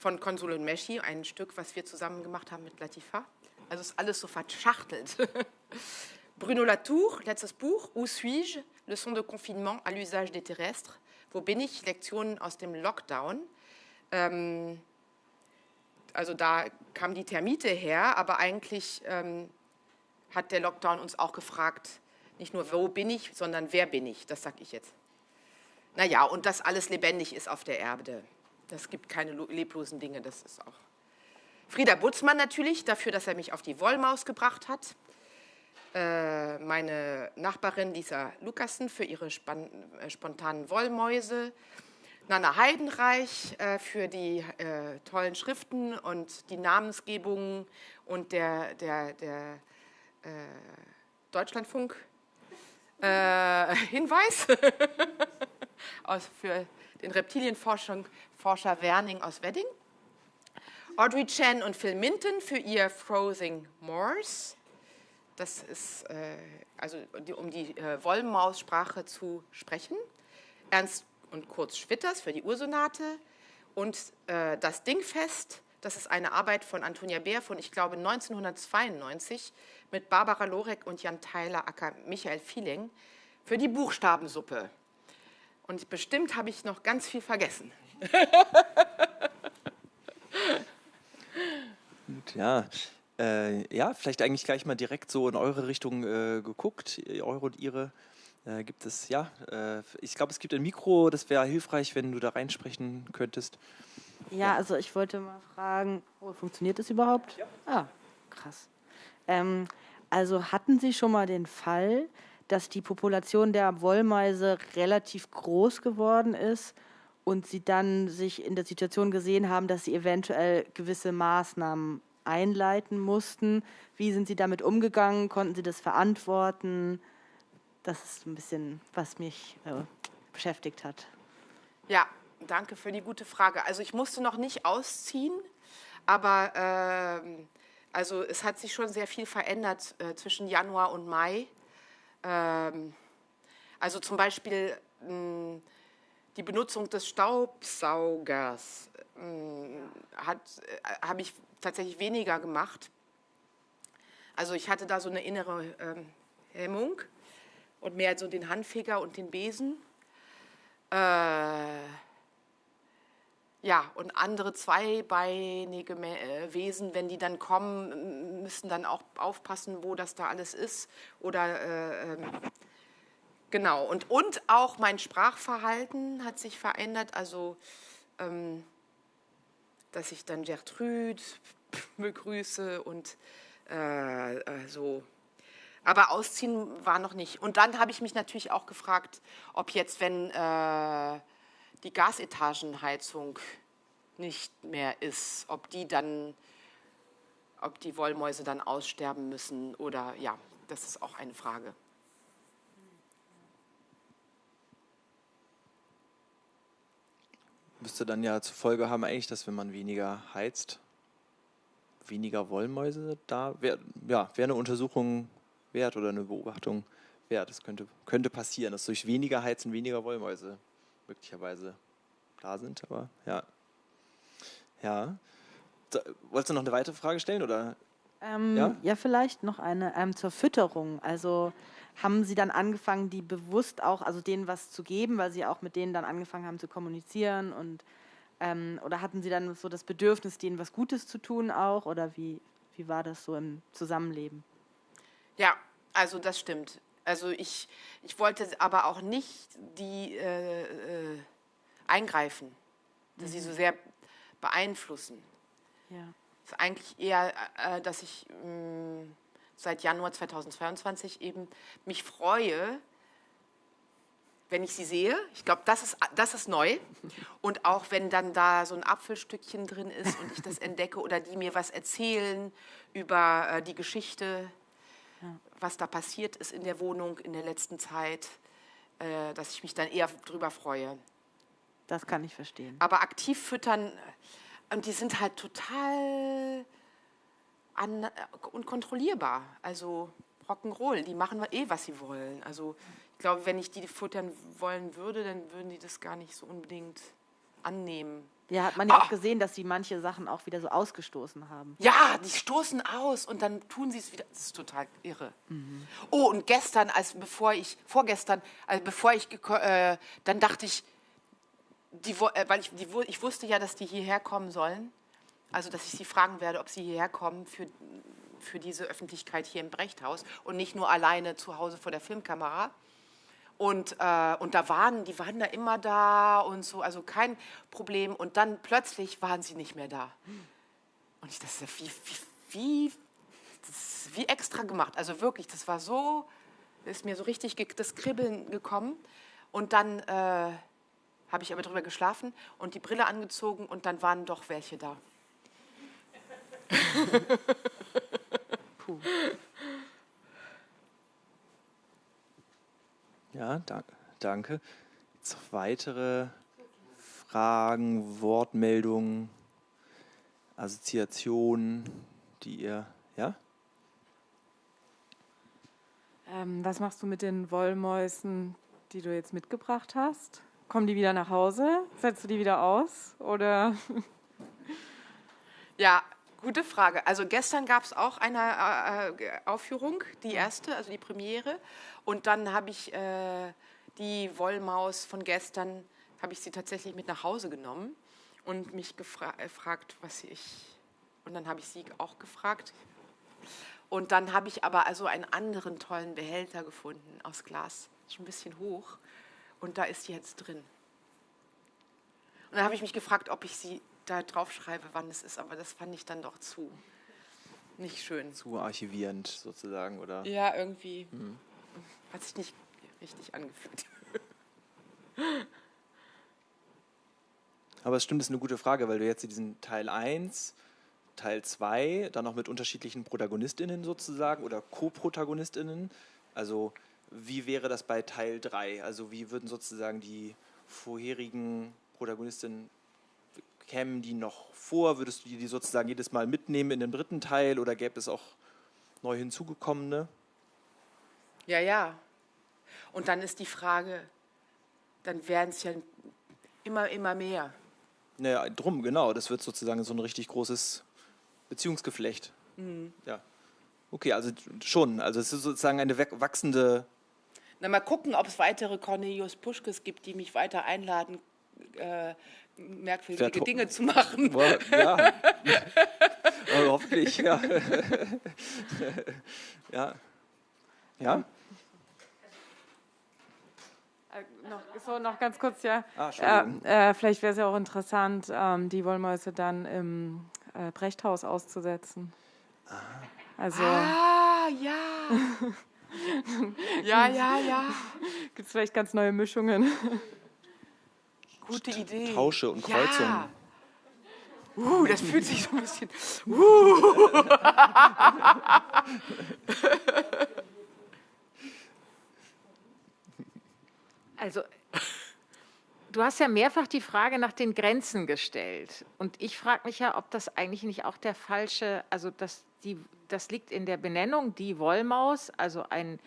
von Konsul und Meschi, ein Stück, was wir zusammen gemacht haben mit Latifa. Also ist alles so verschachtelt. Bruno Latour, letztes Buch, Où suis-je? Leçon de confinement à l'usage des terrestres. Wo bin ich? Lektionen aus dem Lockdown. Also da kam die Termite her, aber eigentlich hat der Lockdown uns auch gefragt, nicht nur wo bin ich, sondern wer bin ich, das sage ich jetzt. Naja, und dass alles lebendig ist auf der Erde. Das gibt keine leblosen Dinge, das ist auch. Frieda Butzmann natürlich, dafür, dass er mich auf die Wollmaus gebracht hat. Meine Nachbarin Lisa Lukassen für ihre spontanen Wollmäuse. Nana Heidenreich für die tollen Schriften und die Namensgebungen und der Deutschlandfunk Hinweis für den Reptilienforscher Werning aus Wedding. Audrey Chen und Phil Minton für ihr Frozen Moors. Das ist, um die Wollmaussprache zu sprechen. Ernst und Kurt Schwitters für die Ursonate. Und das Dingfest, das ist eine Arbeit von Antonia Beer von, ich glaube, 1992 mit Barbara Lorek und Jan Theiler, aka Michael Fieling, für die Buchstabensuppe. Und bestimmt habe ich noch ganz viel vergessen. Gut, ja. Ja, vielleicht eigentlich gleich mal direkt so in eure Richtung geguckt, eure und ihre. Gibt es, ja, ich glaube, es gibt ein Mikro, das wäre hilfreich, wenn du da reinsprechen könntest. Ja, also ich wollte mal fragen, funktioniert das überhaupt? Ja. Ah, krass. Also hatten Sie schon mal den Fall, dass die Population der Wollmeise relativ groß geworden ist und Sie dann sich in der Situation gesehen haben, dass Sie eventuell gewisse Maßnahmen einleiten mussten? Wie sind Sie damit umgegangen? Konnten Sie das verantworten? Das ist ein bisschen, was mich beschäftigt hat. Ja, danke für die gute Frage. Also ich musste noch nicht ausziehen, aber also es hat sich schon sehr viel verändert zwischen Januar und Mai. Also zum Beispiel die Benutzung des Staubsaugers habe ich tatsächlich weniger gemacht. Also ich hatte da so eine innere Hemmung und mehr so den Handfeger und den Besen. Ja, und andere zweibeinige Wesen, wenn die dann kommen, müssen dann auch aufpassen, wo das da alles ist. Oder genau, und auch mein Sprachverhalten hat sich verändert. Also, dass ich dann Gertrude begrüße und so. Aber ausziehen war noch nicht. Und dann habe ich mich natürlich auch gefragt, ob jetzt, wenn die Gasetagenheizung nicht mehr ist, ob die Wollmäuse dann aussterben müssen oder ja, das ist auch eine Frage. Müsste dann ja zur Folge haben eigentlich, dass wenn man weniger heizt, weniger Wollmäuse da wäre. Ja, wäre eine Untersuchung wert oder eine Beobachtung wert. Das könnte passieren, dass durch weniger Heizen weniger Wollmäuse möglicherweise da sind, aber ja. Ja. So, wolltest du noch eine weitere Frage stellen, oder? Ja, vielleicht noch eine zur Fütterung. Also haben Sie dann angefangen, die bewusst auch, also denen was zu geben, weil Sie auch mit denen dann angefangen haben zu kommunizieren und oder hatten Sie dann so das Bedürfnis, denen was Gutes zu tun auch, oder wie war das so im Zusammenleben? Ja, also das stimmt. Also ich wollte aber auch nicht die eingreifen, dass sie so sehr beeinflussen. Ja. Es ist eigentlich eher, dass ich seit Januar 2022 eben mich freue, wenn ich sie sehe. Ich glaube, das ist neu. Und auch wenn dann da so ein Apfelstückchen drin ist und ich das entdecke oder die mir was erzählen über die Geschichte, was da passiert ist in der Wohnung in der letzten Zeit, dass ich mich dann eher drüber freue. Das kann ich verstehen. Aber aktiv füttern, und die sind halt total unkontrollierbar. Also Rock'n'Roll, die machen was sie wollen. Also ich glaube, wenn ich die füttern wollen würde, dann würden die das gar nicht so unbedingt annehmen. Ja, hat man ja auch gesehen, dass sie manche Sachen auch wieder so ausgestoßen haben. Ja, die stoßen aus und dann tun sie es wieder. Das ist total irre. Oh, und gestern, vorgestern, dann dachte ich, weil ich wusste ja, dass die hierher kommen sollen. Also, dass ich sie fragen werde, ob sie hierher kommen für diese Öffentlichkeit hier im Brechthaus und nicht nur alleine zu Hause vor der Filmkamera. Und die waren da immer da und so, also kein Problem. Und dann plötzlich waren sie nicht mehr da. Und ich dachte, das ist wie extra gemacht. Also wirklich, das war so, ist mir so richtig das Kribbeln gekommen. Und dann habe ich aber drüber geschlafen und die Brille angezogen und dann waren doch welche da. Puh. Ja, danke. Jetzt noch weitere Fragen, Wortmeldungen, Assoziationen, die ihr, ja? Was machst du mit den Wollmäusen, die du jetzt mitgebracht hast? Kommen die wieder nach Hause? Setzt du die wieder aus? Oder? Ja, gute Frage. Also gestern gab es auch eine Aufführung, die erste, also die Premiere. Und dann habe ich die Wollmaus von gestern, habe ich sie tatsächlich mit nach Hause genommen und mich gefragt, und dann habe ich sie auch gefragt. Und dann habe ich aber also einen anderen tollen Behälter gefunden aus Glas, schon ein bisschen hoch. Und da ist sie jetzt drin. Und dann habe ich mich gefragt, ob ich sie da drauf schreibe, wann es ist, aber das fand ich dann doch nicht schön. Zu archivierend sozusagen, oder? Ja, irgendwie hat sich nicht richtig angefühlt. Aber es stimmt, das ist eine gute Frage, weil du jetzt diesen Teil 1, Teil 2, dann noch mit unterschiedlichen ProtagonistInnen sozusagen oder Co-ProtagonistInnen. Also wie wäre das bei Teil 3? Also wie würden sozusagen die vorherigen Protagonistinnen, kämen die noch vor? Würdest du die sozusagen jedes Mal mitnehmen in den dritten Teil oder gäbe es auch neu hinzugekommene? Ja, ja. Und dann ist die Frage, dann werden es ja immer mehr. Naja, drum, genau. Das wird sozusagen so ein richtig großes Beziehungsgeflecht. Ja. Okay, also schon. Also es ist sozusagen eine wachsende... Na, mal gucken, ob es weitere Cornelius Puschkes gibt, die mich weiter einladen, merkwürdige Dinge zu machen. Ja. Aber hoffentlich, ja. Ja. Ja? Noch ganz kurz, ja. Entschuldigung. Vielleicht wäre es ja auch interessant, die Wollmäuse dann im Brechthaus auszusetzen. Also Ah, ja. Ja. gibt es vielleicht ganz neue Mischungen. Gute Idee. Tausche und Kreuzungen. Ja. Das fühlt sich so ein bisschen... Also, du hast ja mehrfach die Frage nach den Grenzen gestellt. Und ich frage mich ja, ob das eigentlich nicht auch der falsche, also das liegt in der Benennung, die Wollmaus, also ein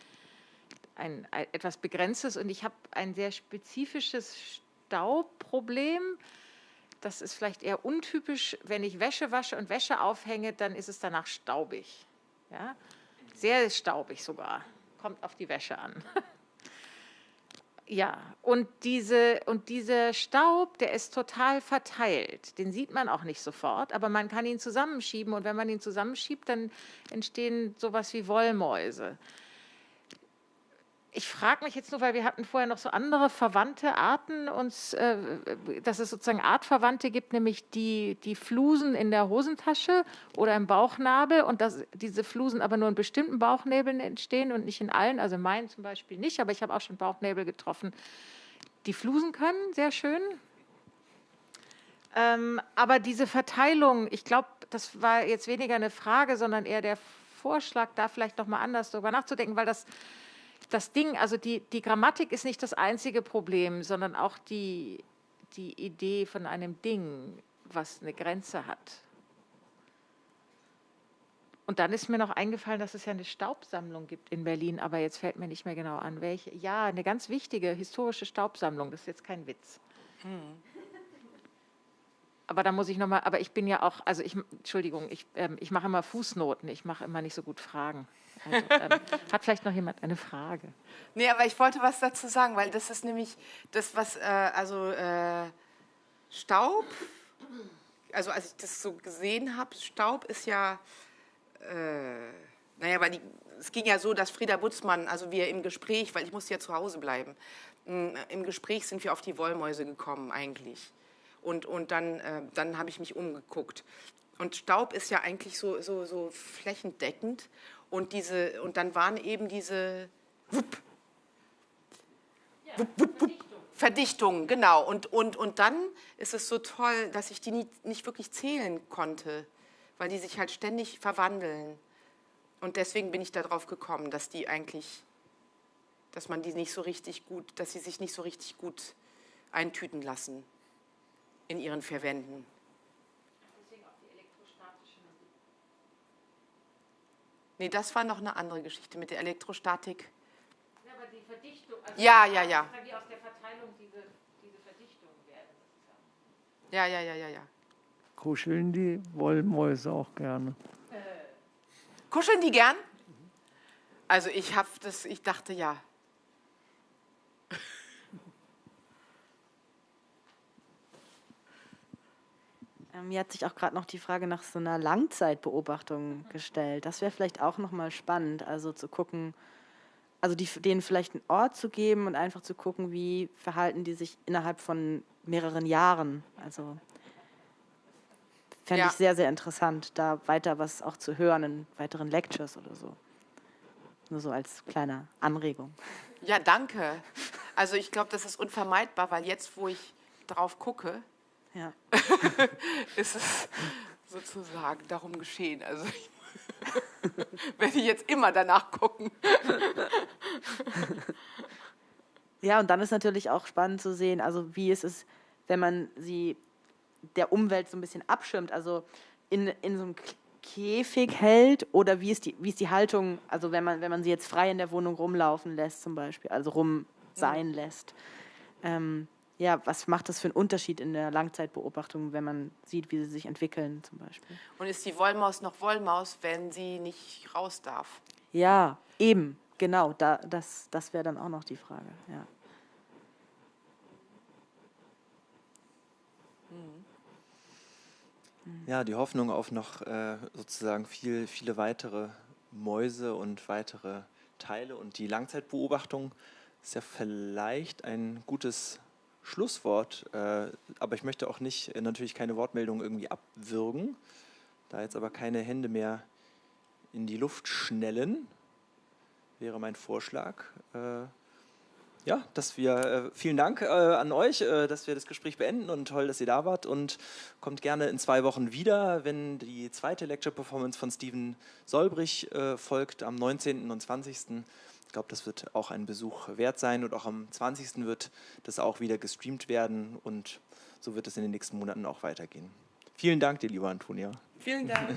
etwas Begrenztes. Und ich habe ein sehr spezifisches Staubproblem. Das ist vielleicht eher untypisch. Wenn ich Wäsche wasche und Wäsche aufhänge, dann ist es danach staubig. Ja? Sehr staubig sogar. Kommt auf die Wäsche an. Ja, und dieser Staub, der ist total verteilt. Den sieht man auch nicht sofort, aber man kann ihn zusammenschieben. Und wenn man ihn zusammenschiebt, dann entstehen sowas wie Wollmäuse. Ich frage mich jetzt nur, weil wir hatten vorher noch so andere verwandte Arten, dass es sozusagen Artverwandte gibt, nämlich die Flusen in der Hosentasche oder im Bauchnabel und dass diese Flusen aber nur in bestimmten Bauchnäbeln entstehen und nicht in allen. Also meinen zum Beispiel nicht, aber ich habe auch schon Bauchnäbel getroffen, die Flusen können, sehr schön. Aber diese Verteilung, ich glaube, das war jetzt weniger eine Frage, sondern eher der Vorschlag, da vielleicht noch mal anders darüber nachzudenken, weil das Ding, also die Grammatik ist nicht das einzige Problem, sondern auch die Idee von einem Ding, was eine Grenze hat. Und dann ist mir noch eingefallen, dass es ja eine Staubsammlung gibt in Berlin, aber jetzt fällt mir nicht mehr genau an, welche. Ja, eine ganz wichtige historische Staubsammlung, das ist jetzt kein Witz. Aber da muss ich nochmal, aber ich bin ja auch, also Entschuldigung, ich mache immer Fußnoten, ich mache immer nicht so gut Fragen. Also, hat vielleicht noch jemand eine Frage? Nee, aber ich wollte was dazu sagen, weil das ist nämlich das, was, Staub, also als ich das so gesehen habe, Staub ist ja, weil es ging ja so, dass Frieda Butzmann, also wir im Gespräch, weil ich musste ja zu Hause bleiben, im Gespräch sind wir auf die Wollmäuse gekommen eigentlich. Und dann habe ich mich umgeguckt. Und Staub ist ja eigentlich so flächendeckend. Und dann waren eben diese Verdichtungen, genau. Und dann ist es so toll, dass ich die nicht wirklich zählen konnte, weil die sich halt ständig verwandeln. Und deswegen bin ich darauf gekommen, dass man die nicht so richtig gut, dass sie sich nicht so richtig gut eintüten lassen in ihren Verwänden. Deswegen auch die elektrostatische Musik. Nee, das war noch eine andere Geschichte mit der Elektrostatik. Ja, aber die Verdichtung. Also Ja. Wie aus der Verteilung diese Verdichtung werden. Ja. Kuscheln die Wollmäuse auch gerne? Kuscheln die gern? Also ich dachte ja. Mir hat sich auch gerade noch die Frage nach so einer Langzeitbeobachtung gestellt. Das wäre vielleicht auch nochmal spannend, also zu gucken, also denen vielleicht einen Ort zu geben und einfach zu gucken, wie verhalten die sich innerhalb von mehreren Jahren. Also fände ich sehr, sehr interessant, da weiter was auch zu hören in weiteren Lectures oder so. Nur so als kleine Anregung. Ja, danke. Also ich glaube, das ist unvermeidbar, weil jetzt, wo ich drauf gucke, Ja. ist es sozusagen darum geschehen. Also ich werde jetzt immer danach gucken. Ja, und dann ist natürlich auch spannend zu sehen, also wie ist es, wenn man sie der Umwelt so ein bisschen abschirmt, also in so einem Käfig hält, oder wie ist die Haltung, also wenn man sie jetzt frei in der Wohnung rumlaufen lässt zum Beispiel, also sein lässt. Was macht das für einen Unterschied in der Langzeitbeobachtung, wenn man sieht, wie sie sich entwickeln zum Beispiel? Und ist die Wollmaus noch Wollmaus, wenn sie nicht raus darf? Ja, eben, genau, das wäre dann auch noch die Frage, ja. Ja, die Hoffnung auf noch sozusagen viele weitere Mäuse und weitere Teile und die Langzeitbeobachtung ist ja vielleicht ein gutes Schlusswort, aber ich möchte auch natürlich keine Wortmeldung irgendwie abwürgen, da jetzt aber keine Hände mehr in die Luft schnellen, wäre mein Vorschlag. Vielen Dank an euch, dass wir das Gespräch beenden und toll, dass ihr da wart und kommt gerne in 2 Wochen wieder, wenn die zweite Lecture-Performance von Steven Solbrich folgt am 19. und 20. Ich glaube, das wird auch ein Besuch wert sein und auch am 20. wird das auch wieder gestreamt werden und so wird es in den nächsten Monaten auch weitergehen. Vielen Dank dir, liebe Antonia. Vielen Dank.